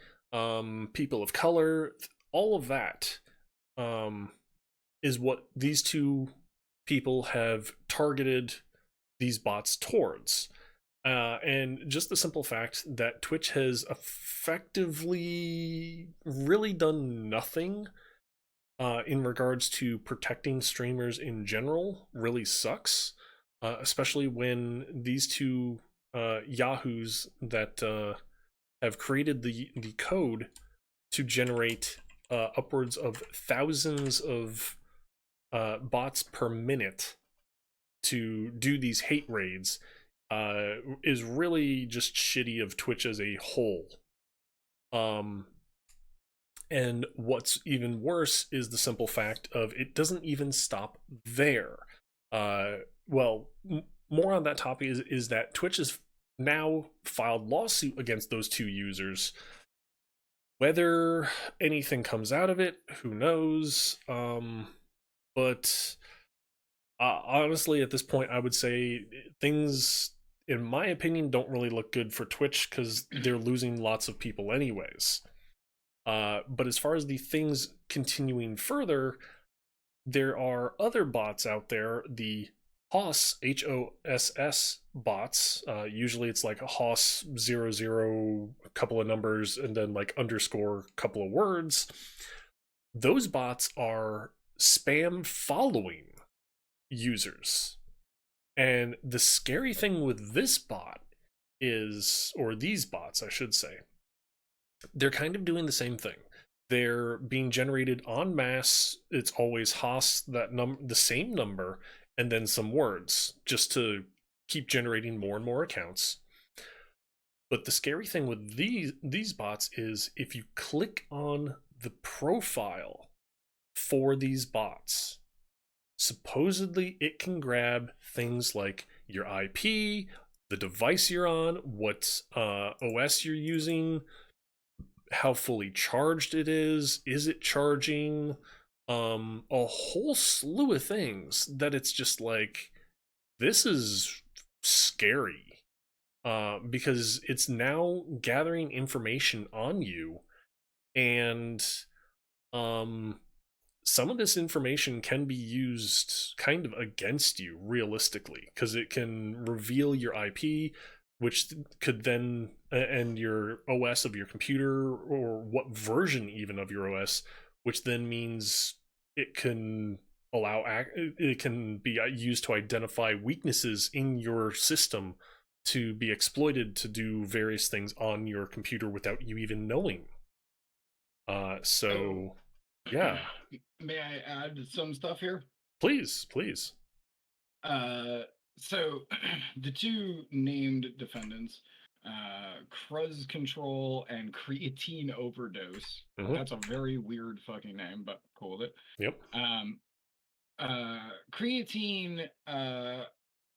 people of color, all of that um, is what these two people have targeted these bots towards. And just the simple fact that Twitch has effectively really done nothing in regards to protecting streamers in general really sucks, especially when these two yahoos that have created the code to generate upwards of thousands of bots per minute to do these hate raids is really just shitty of Twitch as a whole. Um, and what's even worse is the simple fact of it doesn't even stop there. Well, more on that topic is that Twitch has now filed lawsuit against those two users. Whether anything comes out of it, who knows? But honestly, at this point, I would say things, in my opinion, don't really look good for Twitch because they're losing lots of people, anyways. But as far as the things continuing further, there are other bots out there, the HOSS, HOSS bots. Usually it's like a HOSS 00, a couple of numbers, and then like underscore, couple of words. Those bots are spam following users. And the scary thing with this bot is, or these bots, I should say, they're kind of doing the same thing. They're being generated en masse. It's always HOSS, the same number, and then some words, just to keep generating more and more accounts. But the scary thing with these bots is if you click on the profile for these bots, supposedly it can grab things like your IP, the device you're on, what OS you're using, how fully charged it is it charging, a whole slew of things that it's just like, this is scary, because it's now gathering information on you, and some of this information can be used kind of against you realistically, because it can reveal your IP, which could then, and your OS of your computer, or what version even of your OS, which then means it can it can be used to identify weaknesses in your system to be exploited to do various things on your computer without you even knowing. So yeah. May I add some stuff here? Please, please. So the two named defendants, Cruz Control and Creatine Overdose. Mhm. That's a very weird fucking name, but cool with it. Yep. Creatine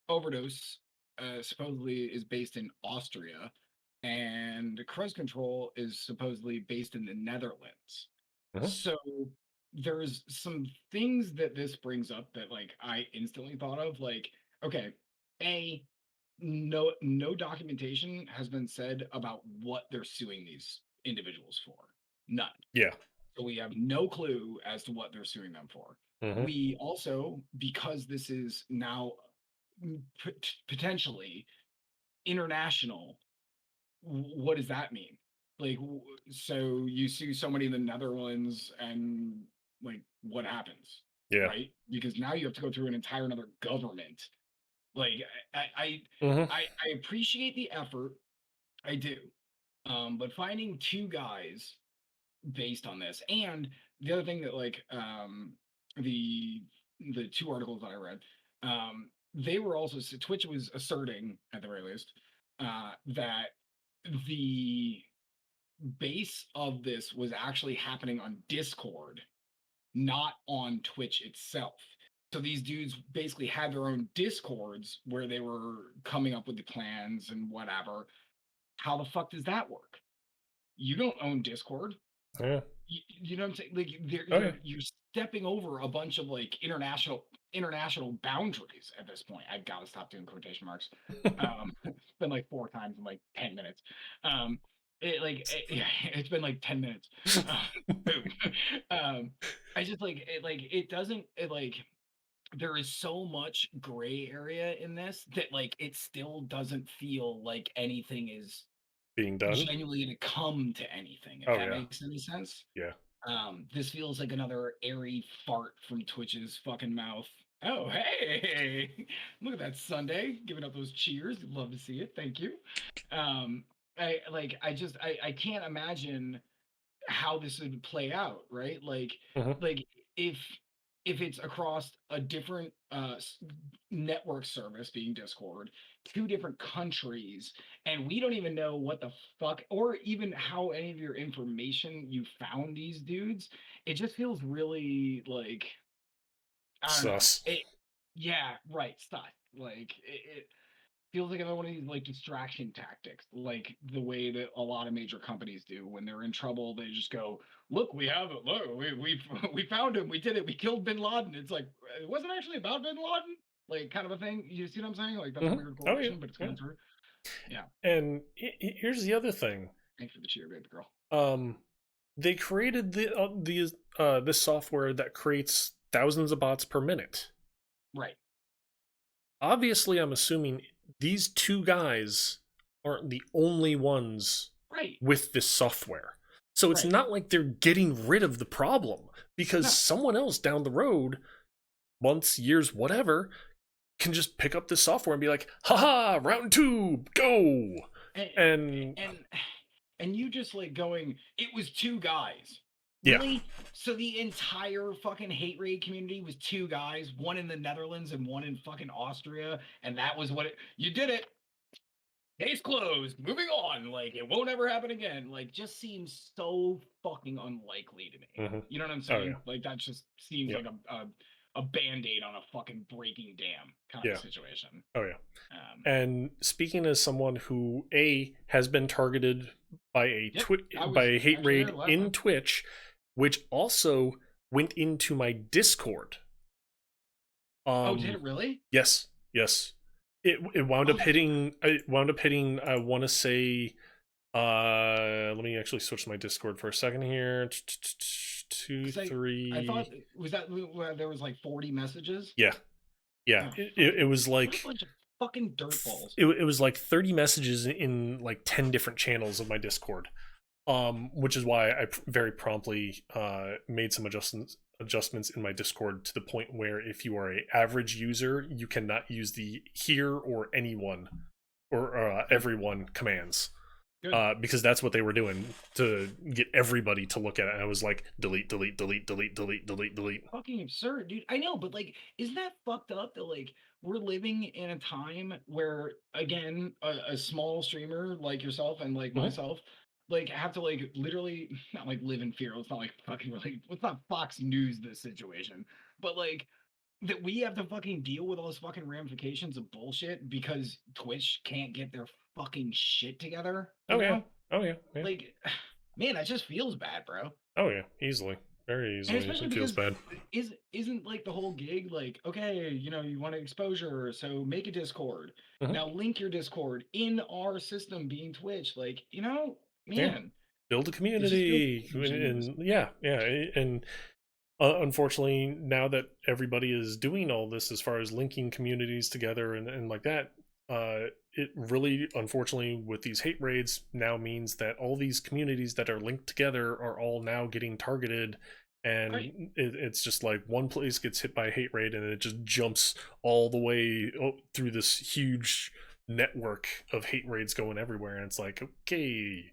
Overdose supposedly is based in Austria, and Cruz Control is supposedly based in the Netherlands. Mhm. So there's some things that this brings up that like I instantly thought of, like, okay, no documentation has been said about what they're suing these individuals for. None. Yeah. So we have no clue as to what they're suing them for. Mhm. We also, because this is now potentially international, what does that mean? Like, so you sue somebody in the Netherlands, and like, what happens? Yeah. Right? Because now you have to go through an entire another government. Like, Mhm. I appreciate the effort, I do, but finding two guys based on this, and the other thing that like the the two articles that I read, they were also, so Twitch was asserting at the very least that the base of this was actually happening on Discord, not on Twitch itself. So these dudes basically had their own Discords where they were coming up with the plans and whatever. How the fuck does that work? You don't own Discord. Yeah. You know what I'm saying? Like, Oh yeah. you're stepping over a bunch of like international boundaries at this point. I've got to stop doing quotation marks. It's been like 4 times in like 10 minutes. Yeah, it's been like 10 minutes. Boom. I just like it. Like, it doesn't. It like there is so much gray area in this that like it still doesn't feel like anything is Being done. genuinely going to come to anything, if Oh that yeah, makes any sense. yeah. This feels like another airy fart from Twitch's fucking mouth. Oh, hey, look at that Sunday giving up those cheers. Love to see it. Thank you. Um, I can't imagine how this would play out, right? Hmm. Like if it's across a different network service being Discord, two different countries, and we don't even know what the fuck or even how any of your information you found these dudes, it just feels really like I don't know. Sus. Yeah, right, stop. It feels like another one of these like distraction tactics, like the way that a lot of major companies do when they're in trouble. They just go, "Look, we have it. Look, we we found him. We did it. We killed Bin Laden." It's like it wasn't actually about Bin Laden, like kind of a thing. You see what I'm saying? Like that's a Hmm. weird Oh yeah, correlation, but it's yeah. kind of true. Yeah. And here's the other thing. Thanks for the cheer, baby girl. Um, they created this software that creates thousands of bots per minute. Right. Obviously, I'm assuming these two guys aren't the only ones Right. with this software. So it's Right. not like they're getting rid of the problem because No. someone else down the road, months, years, whatever, can just pick up this software and be like, haha, round two, go. And And and and you just like going, it was two guys. yeah. Really? So the entire fucking hate raid community was two guys, one in the Netherlands and one in fucking Austria, and that was what it. You did it. Case closed. Moving on. Like it won't ever happen again. Like just seems so fucking unlikely to me. Hmm. You know what I'm Oh yeah. saying? Like that just seems Yeah. like a band-aid on a fucking breaking dam kind Yeah. of situation. Oh yeah. Um, And speaking as someone who has been targeted by yep, I by was a hate actually there raid last in time. Twitch, which also went into my Discord. Oh, did it really? Yes, yes. It wound Oh, up hitting. It wound up hitting. I want to say. Let me actually switch to my Discord for a second here. Two, 'cause I thought three. was that where there was like 40 messages. Yeah, yeah. Oh, It was what a like bunch of fucking dirtballs. it was like 30 messages in like 10 different channels of my Discord. Which is why I very promptly made some adjustments in my Discord to the point where if you are a average user, you cannot use the here or anyone or everyone commands. Good. Because that's what they were doing to get everybody to look at it. And I was like, delete, delete, delete, delete, delete, delete, delete. Fucking absurd, dude. I know, but like, isn't that fucked up that like we're living in a time where again a small streamer like yourself and like Mm-hmm. myself like have to like literally not like live in fear. It's not like fucking really. It's not Fox News this situation, but like that we have to fucking deal with all those fucking ramifications of bullshit because Twitch can't get their fucking shit together. You Oh yeah, know, oh yeah, yeah, like, man, that just feels bad, bro. oh yeah, easily, very And easily. especially It feels because bad. isn't like the whole gig like, okay, you know, you want exposure, so make a Discord. Mm-hmm. Now link your Discord in our system being Twitch. Like, you know, Yeah, man, build a it just feels community, disingenuous. and yeah, yeah, and unfortunately, now that everybody is doing all this as far as linking communities together and like that, it really, unfortunately, with these hate raids, now means that all these communities that are linked together are all now getting targeted. And Right. it's just like one place gets hit by a hate raid and it just jumps all the way through this huge network of hate raids going everywhere. And it's like, okay,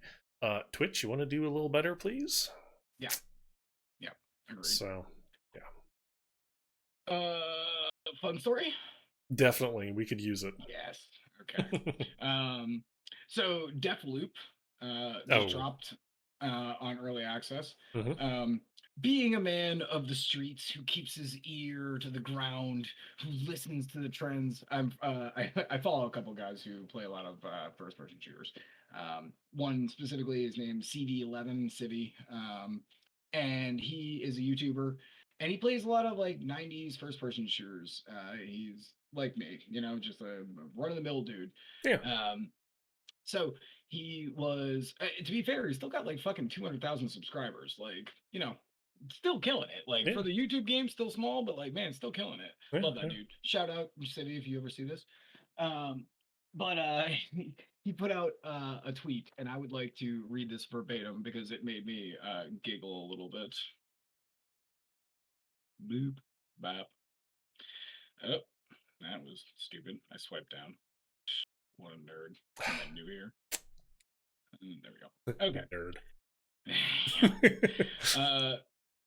Twitch, you want to do a little better, please? Yeah. Yeah. Agreed. So, yeah. Fun story? Definitely, we could use it. Yes. Okay. So Deathloop just Oh. dropped on early access. Mhm. Being a man of the streets who keeps his ear to the ground, who listens to the trends. I follow a couple guys who play a lot of first person shooters. One specifically is named CV11 Civi, and he is a YouTuber, and he plays a lot of like 90s first person shooters. He's like me, you know, just a run of the mill dude. Yeah. So he was, to be fair, he's still got like fucking 200,000 subscribers. Like, you know, still killing it. Like Yeah. for the YouTube game, still small, but like man, still killing it. Yeah, Love that yeah. dude. Shout out City if you ever see this. Um, but he put out a tweet, and I would like to read this verbatim because it made me giggle a little bit. Boop, bop. Oh, that was stupid. I swiped down. What a nerd. Am I new here? There we go. Okay. Nerd.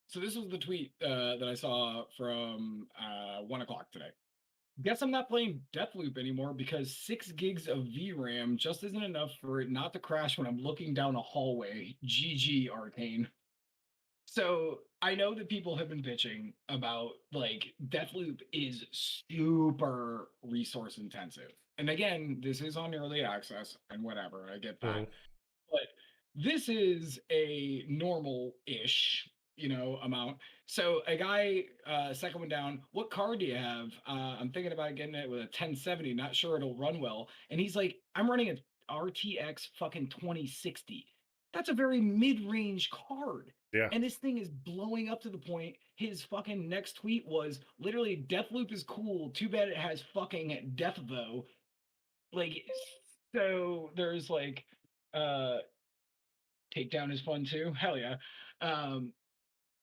So this was the tweet that I saw from 1 o'clock today. Guess I'm not playing Deathloop anymore because 6 gigs of VRAM just isn't enough for it not to crash when I'm looking down a hallway. GG, Arcane. So I know that people have been bitching about like Deathloop is super resource intensive. And again, this is on early access and whatever. I get that. Mhm. But this is a normal-ish, amount. So a guy, second one down, what card do you have? I'm thinking about getting it with a 1070, not sure it'll run well. And he's like, I'm running a RTX fucking 2060. That's a very mid-range card. Yeah. And this thing is blowing up to the point. His fucking next tweet was literally Deathloop is cool. Too bad it has fucking death though. Like, so there's like uh Takedown is fun too. Hell yeah. Um,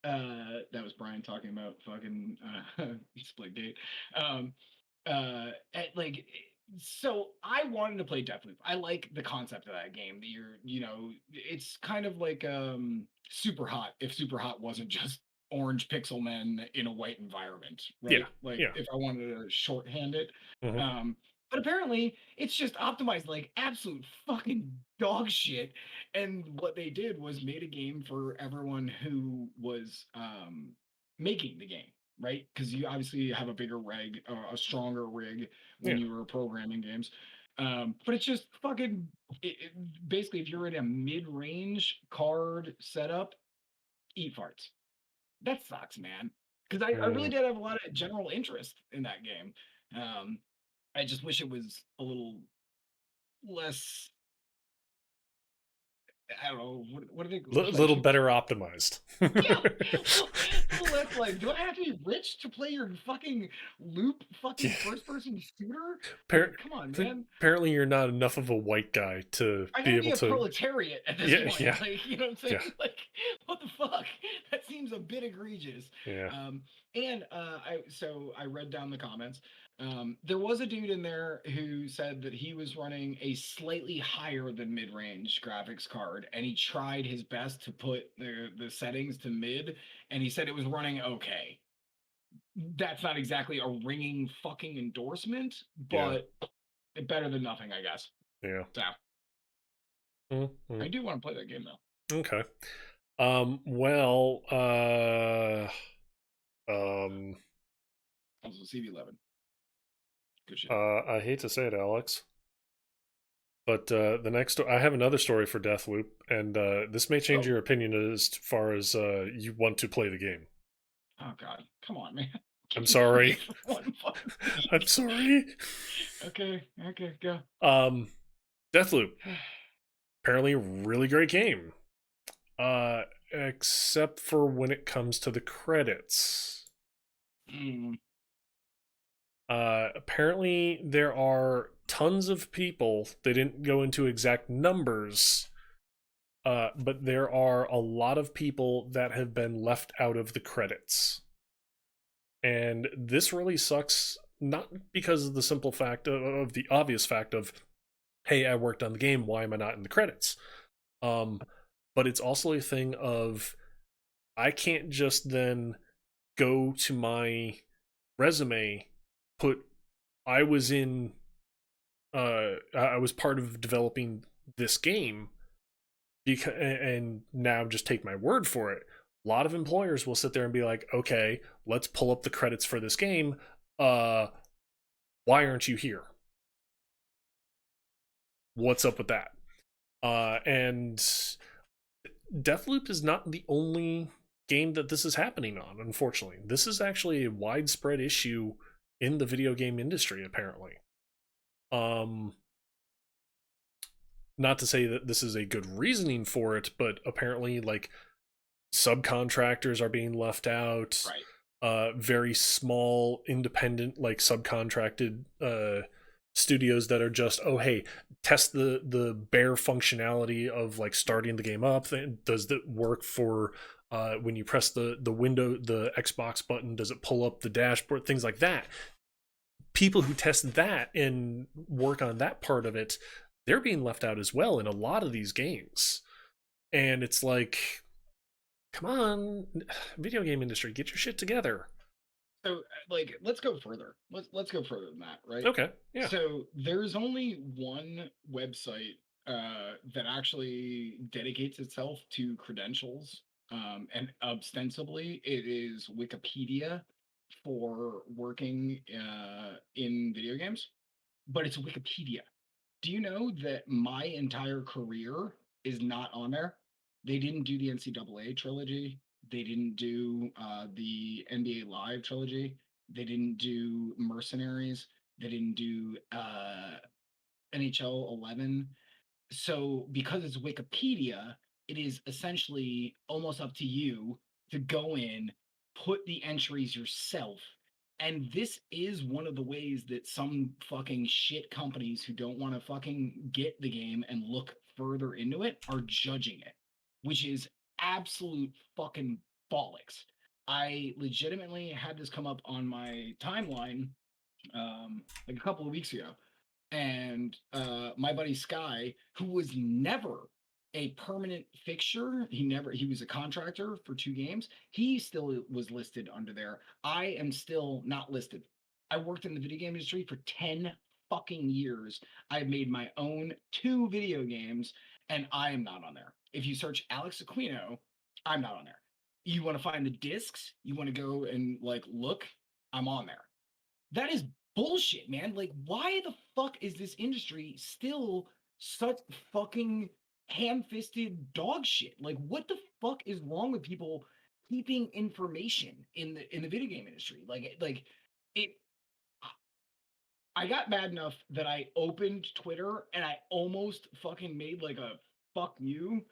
that was Brian talking about fucking Splitgate. Um, like, so I wanted to play Deathloop. I like the concept of that game. That it's kind of like Super Hot. If Super Hot wasn't just orange pixel men in a white environment, right? Yeah. Like, Yeah. if I wanted to shorthand it. Mhm. But apparently it's just optimized like absolute fucking dog shit. And what they did was made a game for everyone who was making the game, right? Because you obviously have a bigger rig, a stronger rig when Yeah. you were programming games. But it's just fucking basically if you're in a mid-range card setup, eat farts. That sucks, man. Because I really Mm. did have a lot of general interest in that game. Um, I just wish it was a little less. I don't know. What are they Little like? better optimized. Yeah, little less like. Do I have to be rich to play your fucking loop fucking Yeah. first person shooter? Like, Appar- come on, man. Apparently, you're not enough of a white guy to I be gotta able be a to. proletariat at this Yeah. point. Yeah. Like, you know what I'm saying? Yeah. Like, what the fuck? That seems a bit egregious. Yeah. And I read down the comments. There was a dude in there who said that he was running a slightly higher than mid-range graphics card, and he tried his best to put the settings to mid, and he said it was running okay. That's not exactly a ringing fucking endorsement, Yeah. but better than nothing, I guess. Yeah. So Mm-hmm. I do want to play that game though. Okay. Well. Um. Also, CV11. Good shit. I hate to say it, Alex, but the next I have another story for Deathloop, and this may change Oh. your opinion as far as you want to play the game. Oh God, come on, man. I'm sorry. One fucking I'm sorry. Okay, go. Deathloop, apparently a really great game. Except for when it comes to the credits. Mm. Apparently there are tons of people, they didn't go into exact numbers, but there are a lot of people that have been left out of the credits. And this really sucks, not because of the simple fact of the obvious fact of, hey, I worked on the game, why am I not in the credits? But it's also a thing of, I can't just then go to my resume, put I was in I was part of developing this game, because, and now just take my word for it. A lot of employers will sit there and be like, okay, let's pull up the credits for this game. Why aren't you here? What's up with that? And Deathloop is not the only game that this is happening on, unfortunately. This is actually a widespread issue in the video game industry, apparently. Not to say that this is a good reasoning for it, but apparently, like, subcontractors are being left out. Right. Very small independent like subcontracted studios that are just, oh hey, test the bare functionality of like starting the game up. Does that work for when you press the Xbox button, does it pull up the dashboard, things like that. People who test that and work on that part of it, they're being left out as well in a lot of these games. And it's like, come on, video game industry, get your shit together. So, like, let's go further. Let's go further than that, right? Okay, yeah. So there's only one website that actually dedicates itself to credentials, and ostensibly it is Wikipedia for working in video games, but it's Wikipedia. Do you know that my entire career is not on there? They didn't do the NCAA trilogy. They didn't do the NBA Live trilogy. They didn't do Mercenaries. They didn't do NHL 11. So because it's Wikipedia, it is essentially almost up to you to go in, put the entries yourself. And this is one of the ways that some fucking shit companies who don't want to fucking get the game and look further into it are judging it, which is absolute fucking bollocks. I legitimately had this come up on my timeline like a couple of weeks ago, and my buddy Sky, who was never a permanent fixture, he was a contractor for 2 games. He still was listed under there. I am still not listed. I worked in the video game industry for 10 fucking years. I've made my own 2 video games, and I am not on there. If you search Alex Aquino, I'm not on there. You want to find the discs, you want to go and like look, I'm on there. That is bullshit, man. Like, why the fuck is this industry still such fucking ham-fisted dog shit? Like, what the fuck is wrong with people keeping information in the video game industry? Like it. I got mad enough that I opened Twitter and I almost fucking made like a fuck you,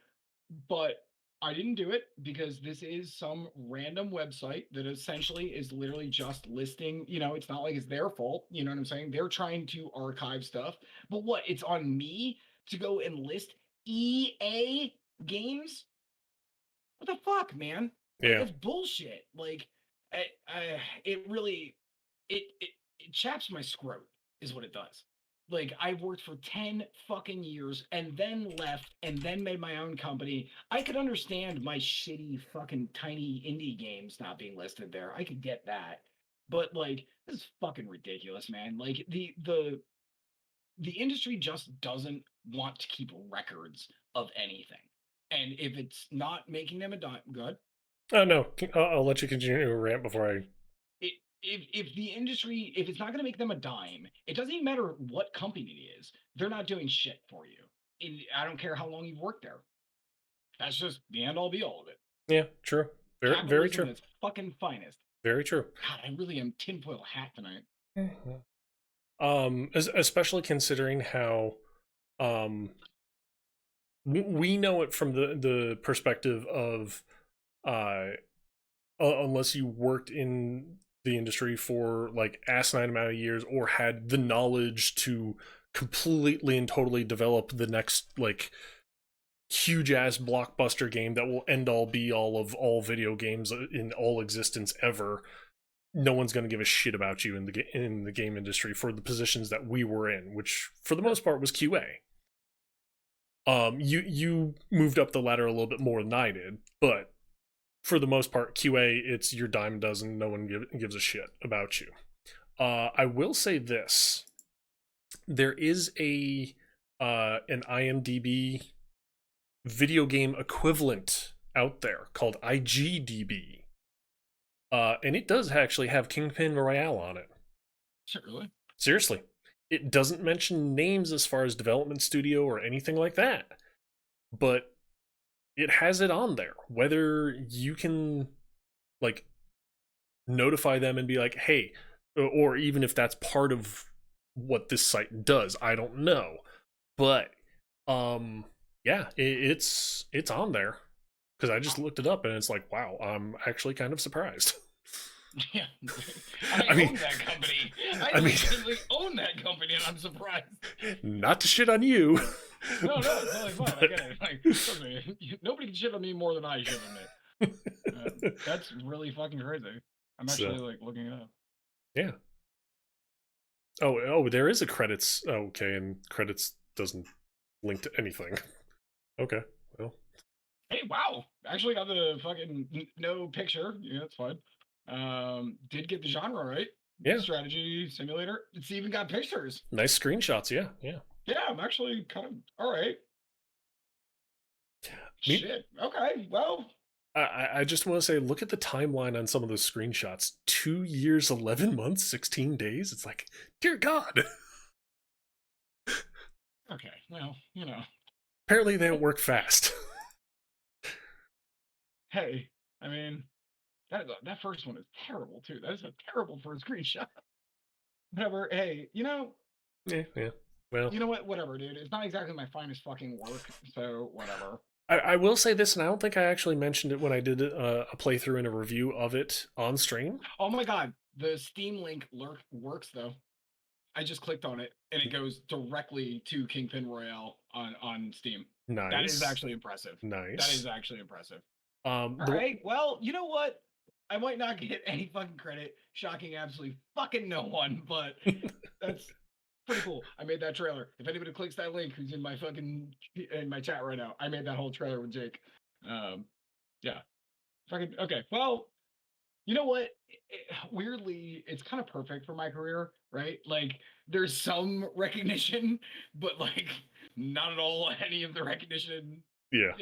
but I didn't do it because this is some random website that essentially is literally just listing, it's not like it's their fault, you know what I'm saying? They're trying to archive stuff. But what, it's on me to go and list EA games? What the fuck, man? Like Yeah. that's bullshit. Like it really it chaps my scrot is what it does. Like I've worked for 10 fucking years and then left and then made my own company. I could understand my shitty fucking tiny indie games not being listed there. I could get that. But like this is fucking ridiculous, man. Like the industry just doesn't want to keep records of anything. And if it's not making them a dime, good. Oh no, I'll let you continue to rant before I. If the industry, if it's not going to make them a dime, it doesn't even matter what company it is. They're not doing shit for you. I don't care how long you've worked there. That's just the end all be all of it. Yeah, true. Very, very Capitalism true. at its fucking finest. Very true. God, I really am tinfoil hat tonight. Especially considering how, we know it from the perspective of, unless you worked in the industry for like asinine amount of years or had the knowledge to completely and totally develop the next like huge ass blockbuster game that will end all be all of all video games in all existence ever, no one's going to give a shit about you in the game industry for the positions that we were in, which for the most part was QA. You moved up the ladder a little bit more than I did, but for the most part, QA, it's your dime a dozen. No one gives a shit about you. I will say this: there is an IMDb video game equivalent out there called IGDB, and it does actually have Kingpin Royale on it. Really? Seriously, it doesn't mention names as far as development studio or anything like that, but it has it on there. Whether you can like notify them and be like, hey, or even if that's part of what this site does, I don't know. But yeah, it's on there. because I just looked it up and it's like, wow, I'm actually kind of surprised. Yeah, I mean- own that company. I I mean- legitimately own that company, and I'm surprised. Not to shit on you. No, it's totally fine. I get it. Like, trust me, nobody can shit on me more than I shit on it. That's really fucking crazy. I'm actually So- like looking it up. Yeah. Oh, there is a credits. Oh, okay, and credits doesn't link to anything. Okay, well, Hey, wow! Actually got the fucking no picture. Yeah, that's fine. Did get the genre right. Yeah. Strategy simulator. It's even got pictures. nice screenshots. Yeah, yeah. Yeah, I'm actually kind of all right. Me- Shit. Okay. Well, I just want to say, look at the timeline on some of those screenshots. 2 years, 11 months, 16 days. It's like, dear God. okay. Well, you know. Apparently, they don't work fast. Hey, I mean, that first one is terrible too. That is a terrible first screenshot. Whatever. Hey, Yeah. Well, you know what? Whatever, dude. It's not exactly my finest fucking work, so whatever. I will say this, and I don't think I actually mentioned it when I did a playthrough and a review of it on stream. Oh my god, the Steam link works though. I just clicked on it and it goes directly to Kingpin Royale on Steam. Nice. That is actually impressive. nice. That is actually impressive. All All right. Well, you know what? I might not get any fucking credit, shocking absolutely fucking no one, but that's pretty cool. I made that trailer. If anybody clicks that link who's in my chat right now, I made that whole trailer with Jake. Yeah. Fucking okay. Well, you know what? Weirdly, it's kind of perfect for my career, right? Like, there's some recognition, but like, not at all any of the recognition. Yeah.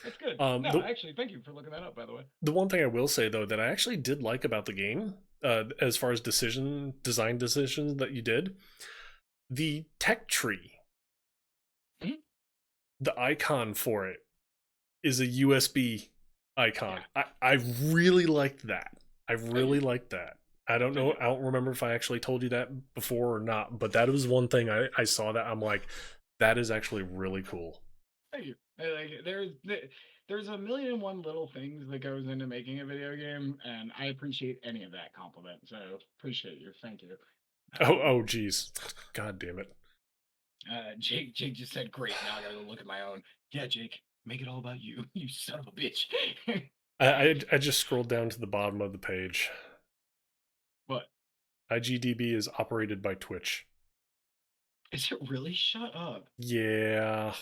That's good. Actually, thank you for looking that up, by the way. The one thing I will say though that I actually did like about the game, as far as design decisions that you did, the tech tree, Mhm. the icon for it is a USB icon. I really liked that. I really liked that. I don't know. I don't remember if I actually told you that before or not, but that was one thing I saw that I'm like, that is actually really cool. Thank you. Like, there's a million and one little things that goes into making a video game, and I appreciate any of that compliment. So appreciate you. Thank you. Oh, geez. God damn it. Jake just said, "Great, now I gotta go look at my own." Yeah, Jake, make it all about you, you son of a bitch. I just scrolled down to the bottom of the page. What? IGDB is operated by Twitch. Is it really? Shut up. Yeah.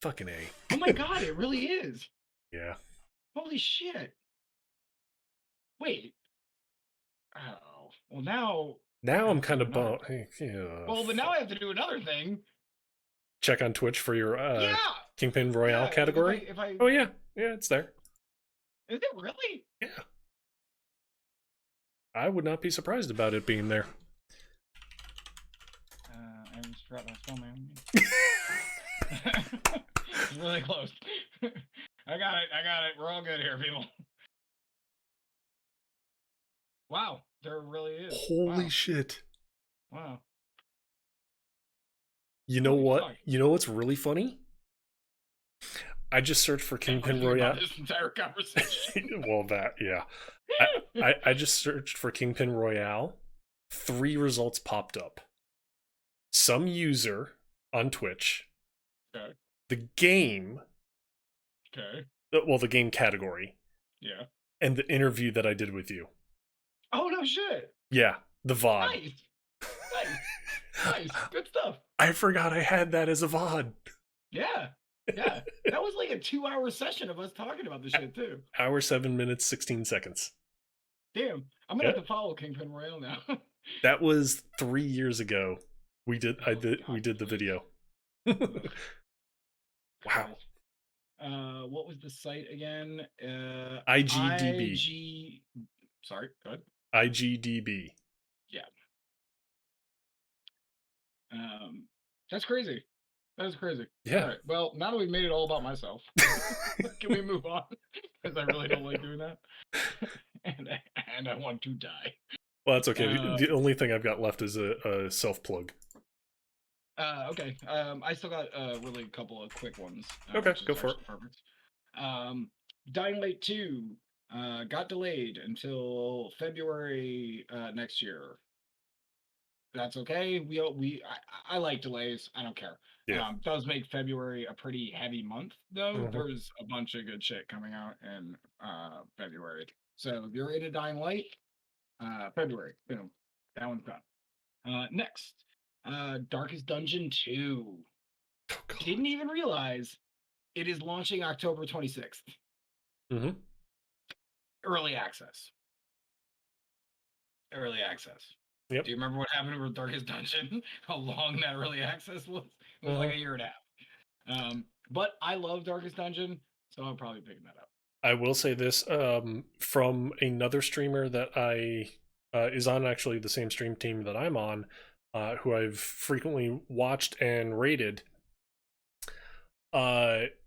Fucking A. Oh my god, it really is. Yeah. Holy shit. Wait. Oh, well now. Now I'm have to kind do of another- bummed. Yeah. Well, but now I have to do another thing. Check on Twitch for your Yeah. Kingpin Royale Yeah, category. If I Oh yeah, it's there. is it really? Yeah. I would not be surprised about it being there. I just forgot my spell name. It's really close. I got it. We're all good here, people. Wow, there really is. Holy Wow. shit. Wow. You know Holy what? fuck. You know what's really funny? I just searched for Kingpin Royale. This entire conversation. Well, that, yeah. I just searched for Kingpin Royale. 3 results popped up. Some user on Twitch. Okay. The game. Okay. Well, the game category. Yeah. And the interview that I did with you. Oh no shit. Yeah, the VOD. Nice. Nice. Good stuff. I forgot I had that as a VOD. Yeah. Yeah. That was like a 2-hour session of us talking about this shit too. Hour 7 minutes 16 seconds. Damn. I'm gonna have to follow Kingpin Royale now. That was 3 years ago. We did the video. Wow. What was the site again? IGDB. Sorry, go ahead. IGDB. That's crazy. That is crazy. Yeah. All right. Well, now that we've made it all about myself, can we move on? Because I really don't like doing that, and I want to die. Well, that's okay. The only thing I've got left is a self plug. Okay. I still got really a couple of quick ones. Okay, which is go for it. actually perfect. Dying Light 2 got delayed until February next year. That's okay. I like delays. I don't care. Yeah. Does make February a pretty heavy month though. Hmm. There's a bunch of good shit coming out in February. So if you're into Dying Light, February, boom, that one's done. Next, Darkest Dungeon 2. Oh, God. Didn't even realize it is launching October 26th. Hmm. Early access. Early access. Yep. Do you remember what happened with Darkest Dungeon? How long that early access was? It was like a year and a half. But I love Darkest Dungeon, so I'm probably picking that up. I will say this from another streamer that I is on actually the same stream team that I'm on, who I've frequently watched and rated.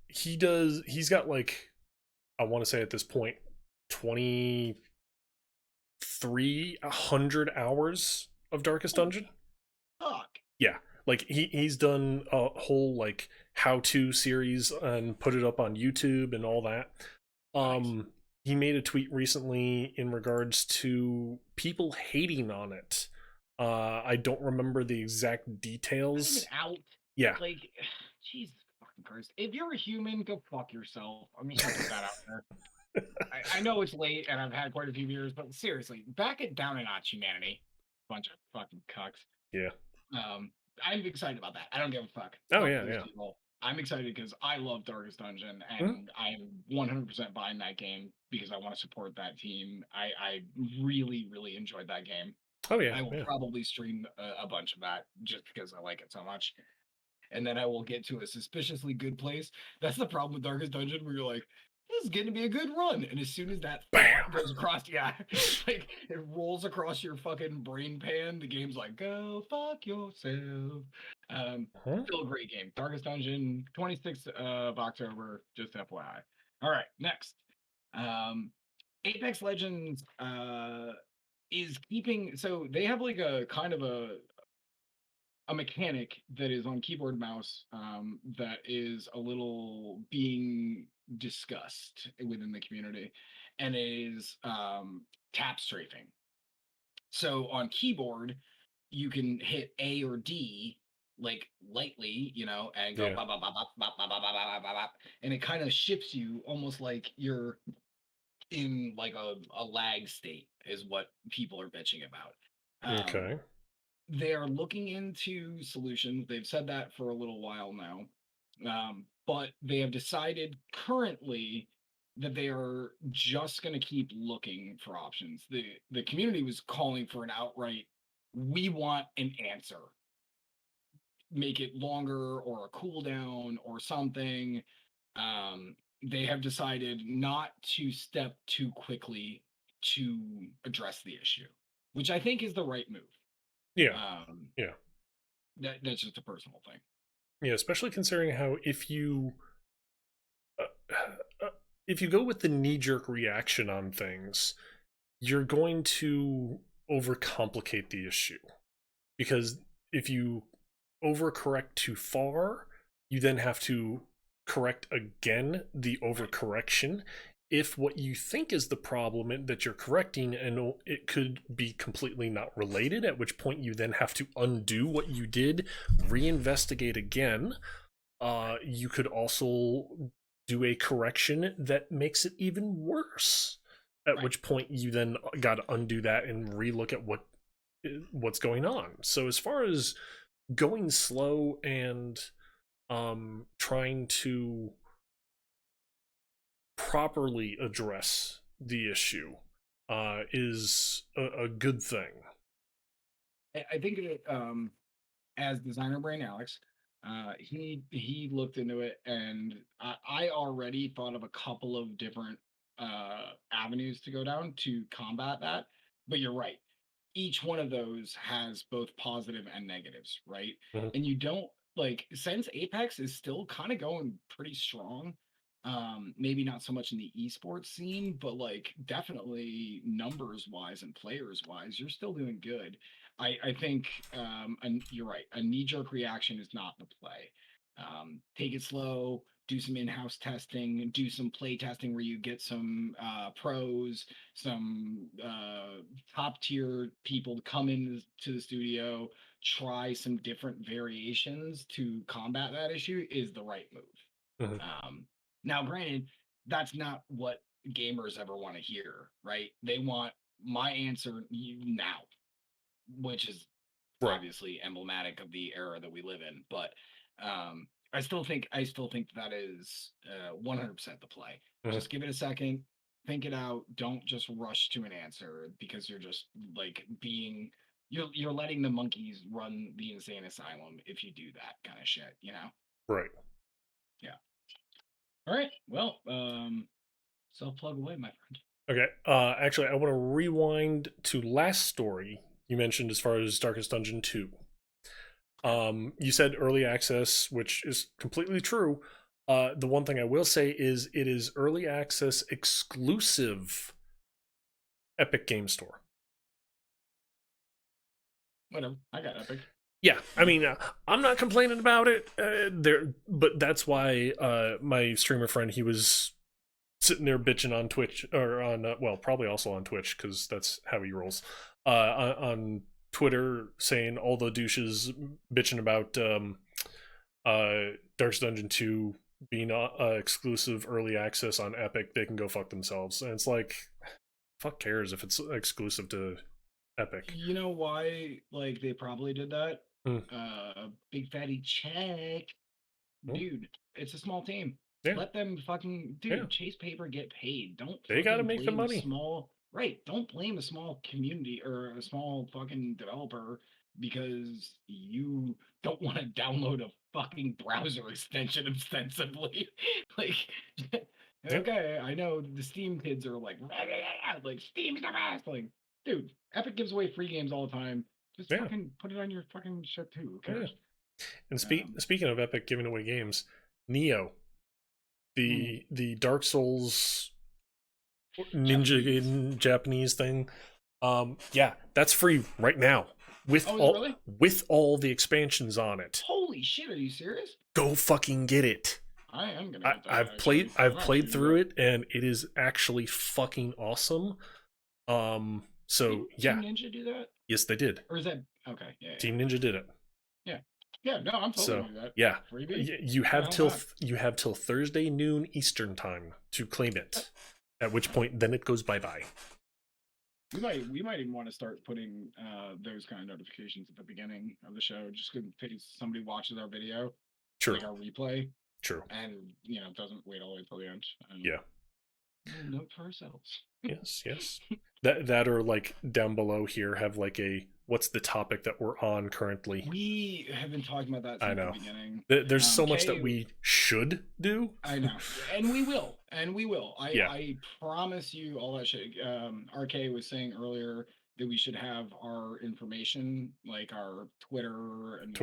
He's got like, I want to say at this point 2,300 hours of Darkest Dungeon. Fuck. Yeah, like he's done a whole like how-to series and put it up on YouTube and all that. Nice. He made a tweet recently in regards to people hating on it. I don't remember the exact Not details. even out. Yeah. Like, Jesus fucking Christ. If you're a human, go fuck yourself. I'm just gonna put that out there. I know it's late and I've had quite a few beers, but seriously, back it down a notch, humanity. Bunch of fucking cucks. Yeah. I'm excited about that. I don't give a fuck. Oh Fuck yeah, those yeah. people. I'm excited because I love Darkest Dungeon Mhm. and I'm 100% buying that game because I want to support that team. I really, really enjoyed that game. Oh yeah, I will yeah. probably stream a bunch of that just because I like it so much. And then I will get to a suspiciously good place. That's the problem with Darkest Dungeon, where you're like, this is going to be a good run. And as soon as that thought Bam. goes across, yeah, like it rolls across your fucking brain pan, the game's like, go fuck yourself. Huh? Still a great game. Darkest Dungeon, 26th of October, just FYI. All right, next. Apex Legends is keeping, so they have like a kind of a mechanic that is on keyboard and mouse that is a little being discussed within the community and is tap strafing. So on keyboard, you can hit A or D like lightly, and go Yeah. bop, bop, bop, bop, bop, bop, bop, bop, bop, bop, bop, and it kind of shifts you almost like you're in like a lag state is what people are bitching about. Okay. They are looking into solutions. They've said that for a little while now. But they have decided currently that they are just going to keep looking for options. The community was calling for an outright, we want an answer. Make it longer or a cooldown or something. They have decided not to step too quickly to address the issue, which I think is the right move. Yeah. Um, Yeah. that's just a personal thing. Yeah, especially considering how uh, uh, if you go with the knee-jerk reaction on things, you're going to overcomplicate the issue. Because if you overcorrect too far, you then have to correct again the overcorrection. If what you think is the problem that you're correcting and it could be completely not related, at which point you then have to undo what you did, reinvestigate again. You could also do a correction that makes it even worse, at Right. which point you then got to undo that and relook at what's going on. So as far as going slow and trying to properly address the issue is a good thing. I think it, as designer brain Alex, he looked into it, and I already thought of a couple of different avenues to go down to combat that. But you're right. Each one of those has both positive and negatives, right? Mhm. And you don't like since Apex is still kind of going pretty strong. Maybe not so much in the esports scene, but like definitely numbers wise and players wise, you're still doing good. I think, and you're right. A knee jerk reaction is not the play. Take it slow. do some in-house testing, do some play testing where you get some pros, some top tier people to come into the studio, try some different variations to combat that issue is the right move. Mhm. Now, granted, that's not what gamers ever want to hear, right? They want my answer now, which is Right. obviously emblematic of the era that we live in. But I still think that is 100% the play. Mhm. Just give it a second, think it out. Don't just rush to an answer because you're just like being you're letting the monkeys run the insane asylum if you do that kind of shit, you know? Right. Yeah. All right. Well, self plug away, my friend. Okay. Actually, I want to rewind to last story you mentioned as far as Darkest Dungeon 2. You said early access, which is completely true. The one thing I will say is it is early access exclusive Epic Game Store. Whatever. I got Epic. Yeah, I mean, I'm not complaining about it. But that's why my streamer friend, he was sitting there bitching on Twitch or on well, probably also on Twitch because that's how he rolls. On Twitter, saying all the douches bitching about Darkest Dungeon 2 being exclusive early access on Epic. They can go fuck themselves, and it's like, fuck cares if it's exclusive to Epic. You know why? Like they probably did that. Mm. Big fatty check, dude. It's a small team. Yeah. Let them fucking dude. Yeah. Chase paper, get paid. Don't They got to fucking make the blame money. small right. Don't blame a small community or a small fucking developer because you don't want to download a fucking browser extension ostensibly. Like, Yeah. okay, I know the Steam kids are like Steam's the best. Like, dude, Epic gives away free games all the time. Just Yeah. fucking put it on your fucking shit too. Who cares? And speaking of Epic giving away games, Neo, the Dark Souls Ninja Japanese thing, yeah, that's free right now with with all the expansions on it. Holy shit, are you serious? Go fucking get it. I am gonna get that. I've played through it and it is actually fucking awesome. So yeah. Team Ninja do that? Yes, they did. Or is that okay? Yeah. Team Ninja did it. Yeah. Yeah. No, I'm totally do that. Yeah. Freebie? You have till Thursday noon Eastern time to claim it. At which point, then it goes bye-bye. We might even want to start putting those kind of notifications at the beginning of the show, just in case somebody watches our video, like our replay. True. And doesn't wait all the way till the end. Yeah. We'll note for ourselves. Yes. That or like down below here have like a what's the topic that we're on currently. We have been talking about that since the beginning. There's so much that we should do. I know, and we will. I promise you all that shit. RK was saying earlier that we should have our information, like our Twitter and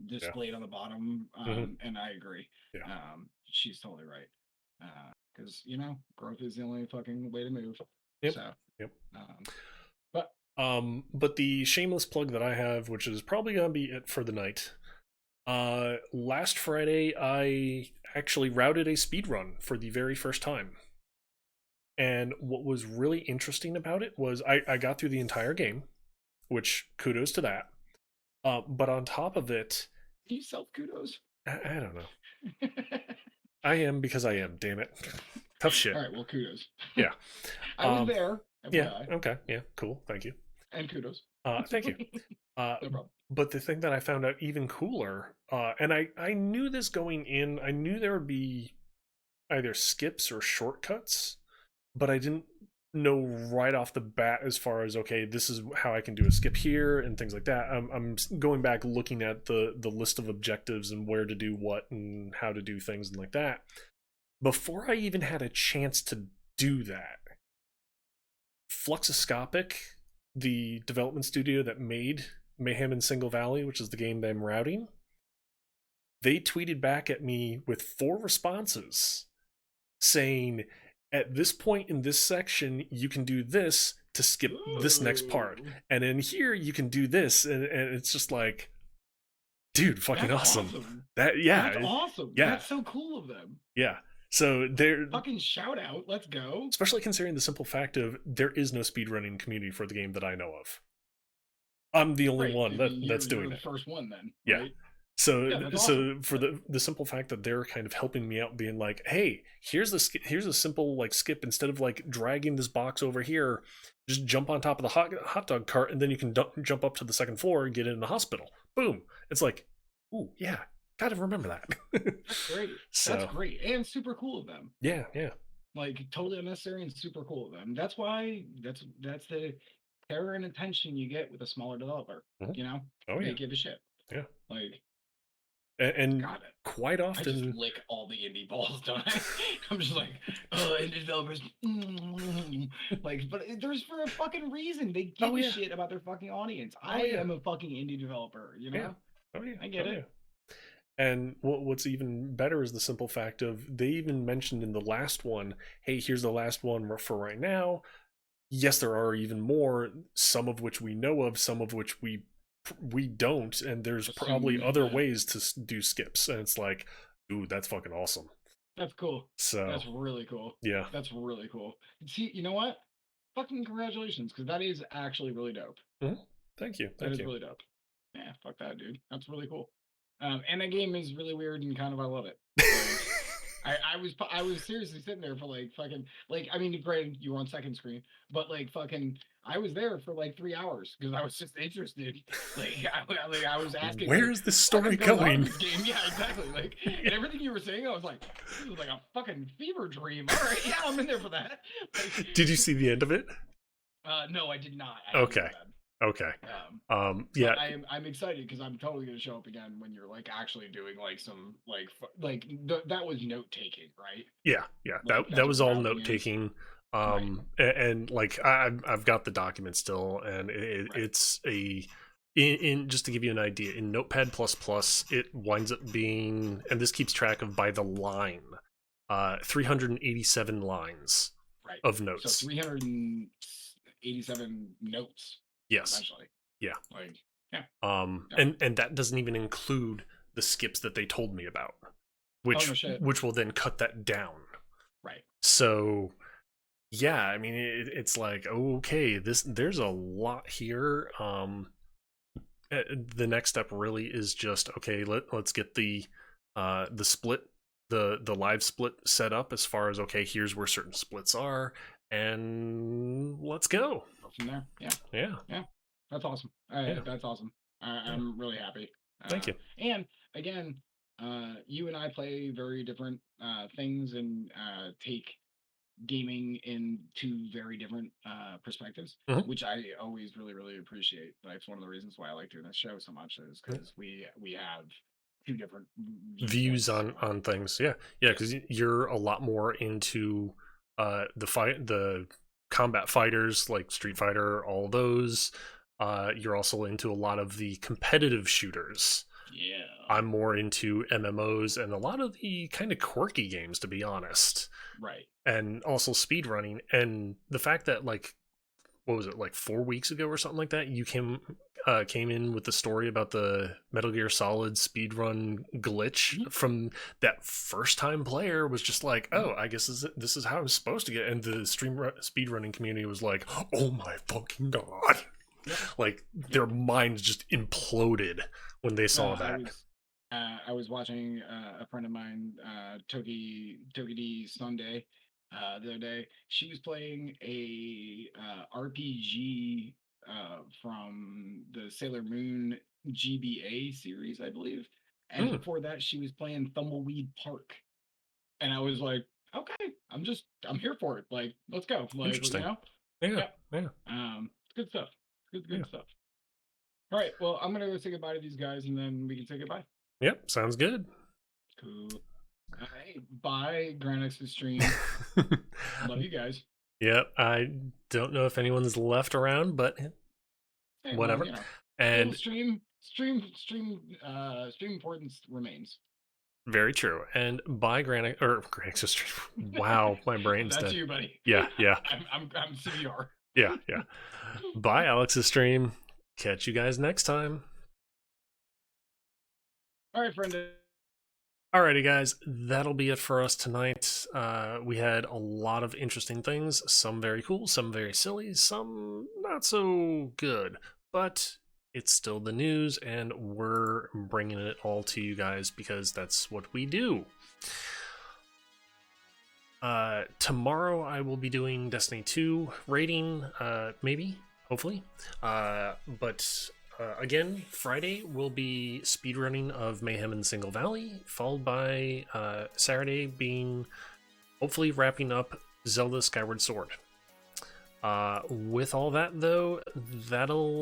displayed on the bottom. And I agree. Yeah. She's totally right. Because growth is the only fucking way to move. Yep. So, yep. But the shameless plug that I have, which is probably gonna be it for the night. Last Friday I actually routed a speed run for the very first time. And what was really interesting about it was I got through the entire game, which kudos to that. But on top of it, do you self kudos? I don't know. I am because I am, damn it. Tough shit. All right, well, kudos. Yeah. I was there. Yeah, okay, yeah, cool, thank you. And kudos. Thank you. No problem. But the thing that I found out even cooler, and I knew this going in, I knew there would be either skips or shortcuts, but I didn't know right off the bat as far as, okay, this is how I can do a skip here and things like that. I'm going back looking at the list of objectives and where to do what and how to do things and like that. Before I even had a chance to do that, Fluxoscopic, the development studio that made Mayhem in Single Valley, which is the game that I'm routing, they tweeted back at me with 4 responses saying, at this point in this section, you can do this to skip this next part. And in here, you can do this. And it's just like, dude, fucking That's awesome. awesome. That yeah, That's awesome. yeah, That's so cool of them. yeah. So they're Fucking shout out. Let's go. especially considering the simple fact of there is no speedrunning community for the game that I know of. I'm the only Right. one I that mean, that's you're doing the it. first one then, Yeah. right? So Yeah, that's so awesome. for the simple fact that they're kind of helping me out, being like, hey, here's a simple like skip. Instead of like dragging this box over here, just jump on top of the hot dog cart, and then you can jump up to the second floor and get in the hospital. Boom. It's like, ooh, yeah, gotta remember that. That's great. So That's great. And super cool of them. yeah, yeah, Like totally unnecessary and super cool of them. That's why that's the care and attention you get with a smaller developer. Mhm. You know? Oh yeah, They give a shit. yeah. Like, And got it. quite I just often, lick all the indie balls, don't I? I'm just like, oh, indie developers. Like, but there's for a fucking reason. They give Oh, a yeah. shit about their fucking audience. Oh, I yeah. am a fucking indie developer, you know? yeah, oh yeah, I get oh, it. yeah. And what's even better is the simple fact of they even mentioned in the last one, hey, here's the last one for right now. Yes, there are even more, some of which we know of, some of which we don't, and there's probably other Yeah. ways to do skips, and it's like, ooh, that's fucking awesome. That's cool. So That's really cool. yeah, That's really cool. See, you know what? Fucking congratulations, because that is actually really dope. thank you, That thank is you. really dope. Yeah, fuck that, dude. That's really cool. And that game is really weird and kind of I love it. Like, I was seriously sitting there for like fucking like I mean granted you were on second screen but like fucking I was there for like 3 hours because I was just interested like I was asking Where like, is this what story is going on in going? this game? Yeah, exactly. Like and everything you were saying I was like this is like a fucking fever dream. All right, yeah, I'm in there for that. Like, Did you see the end of it? no, I did not. I Okay. Okay. Yeah. I'm excited because I'm totally gonna show up again when you're like actually doing like some like that was note taking, right? Yeah, yeah. Like, That that's was what all routing note is. taking. Right. And like I've got the document still, and Right. it's a in just to give you an idea, in Notepad it winds up being, and this keeps track of by the line, 387 lines Right. of notes. So 387 notes. Yes. Essentially. Yeah. Like yeah. And that doesn't even include the skips that they told me about, which no shit. which will then cut that down. Right. So yeah, I mean it's like, okay, there's a lot here. The next step really is just, okay, let's get the split, the live split set up as far as, okay, here's where certain splits are, and let's go. From there. Yeah. Yeah. Yeah. That's awesome. Yeah. That's awesome. I'm really happy. Thank you. And again, you and I play very different things and take gaming in two very different perspectives, Mhm. which I always really, really appreciate. That's one of the reasons why I like doing this show so much is because we have two different Views viewpoints. on things. Yeah. Yeah, because you're a lot more into the combat fighters like Street Fighter, all those. You're also into a lot of the competitive shooters. Yeah. I'm more into MMOs and a lot of the kind of quirky games, to be honest. Right. And also speedrunning. And the fact that, like, what was it, like 4 weeks ago or something like that, you came in with the story about the Metal Gear Solid speedrun glitch from that first time player was just like, oh, I guess this is how I'm supposed to get. And the speedrunning community was like, oh my fucking god. Like their minds just imploded when they saw that. I was watching a friend of mine, Togi D Sunday, the other day. She was playing a RPG from the Sailor Moon GBA series, I believe. And before that, she was playing Thumbleweed Park. And I was like, okay, I'm here for it. Like, let's go. Like, Interesting. you know? Yeah. It's good stuff. Good stuff. All right, well, I'm gonna go say goodbye to these guys, and then we can say goodbye. Yep, sounds good. Cool. Hey, bye, Granix's stream. Love you guys. Yep, I don't know if anyone's left around, but Hey, whatever. Well, and stream importance remains. Very true. And bye, Granix's stream. Wow, my brain's That's dead. you, buddy. Yeah. I'm CVR. Yeah. Bye, Alex's stream. Catch you guys next time. All right, friend. Alrighty, guys, that'll be it for us tonight. We had a lot of interesting things, some very cool, some very silly, some not so good, but it's still the news, and we're bringing it all to you guys because that's what we do. Tomorrow I will be doing Destiny 2 rating, maybe, hopefully, but again, Friday will be speedrunning of Mayhem in Single Valley, followed by Saturday being hopefully wrapping up Zelda Skyward Sword. With all that, though, that'll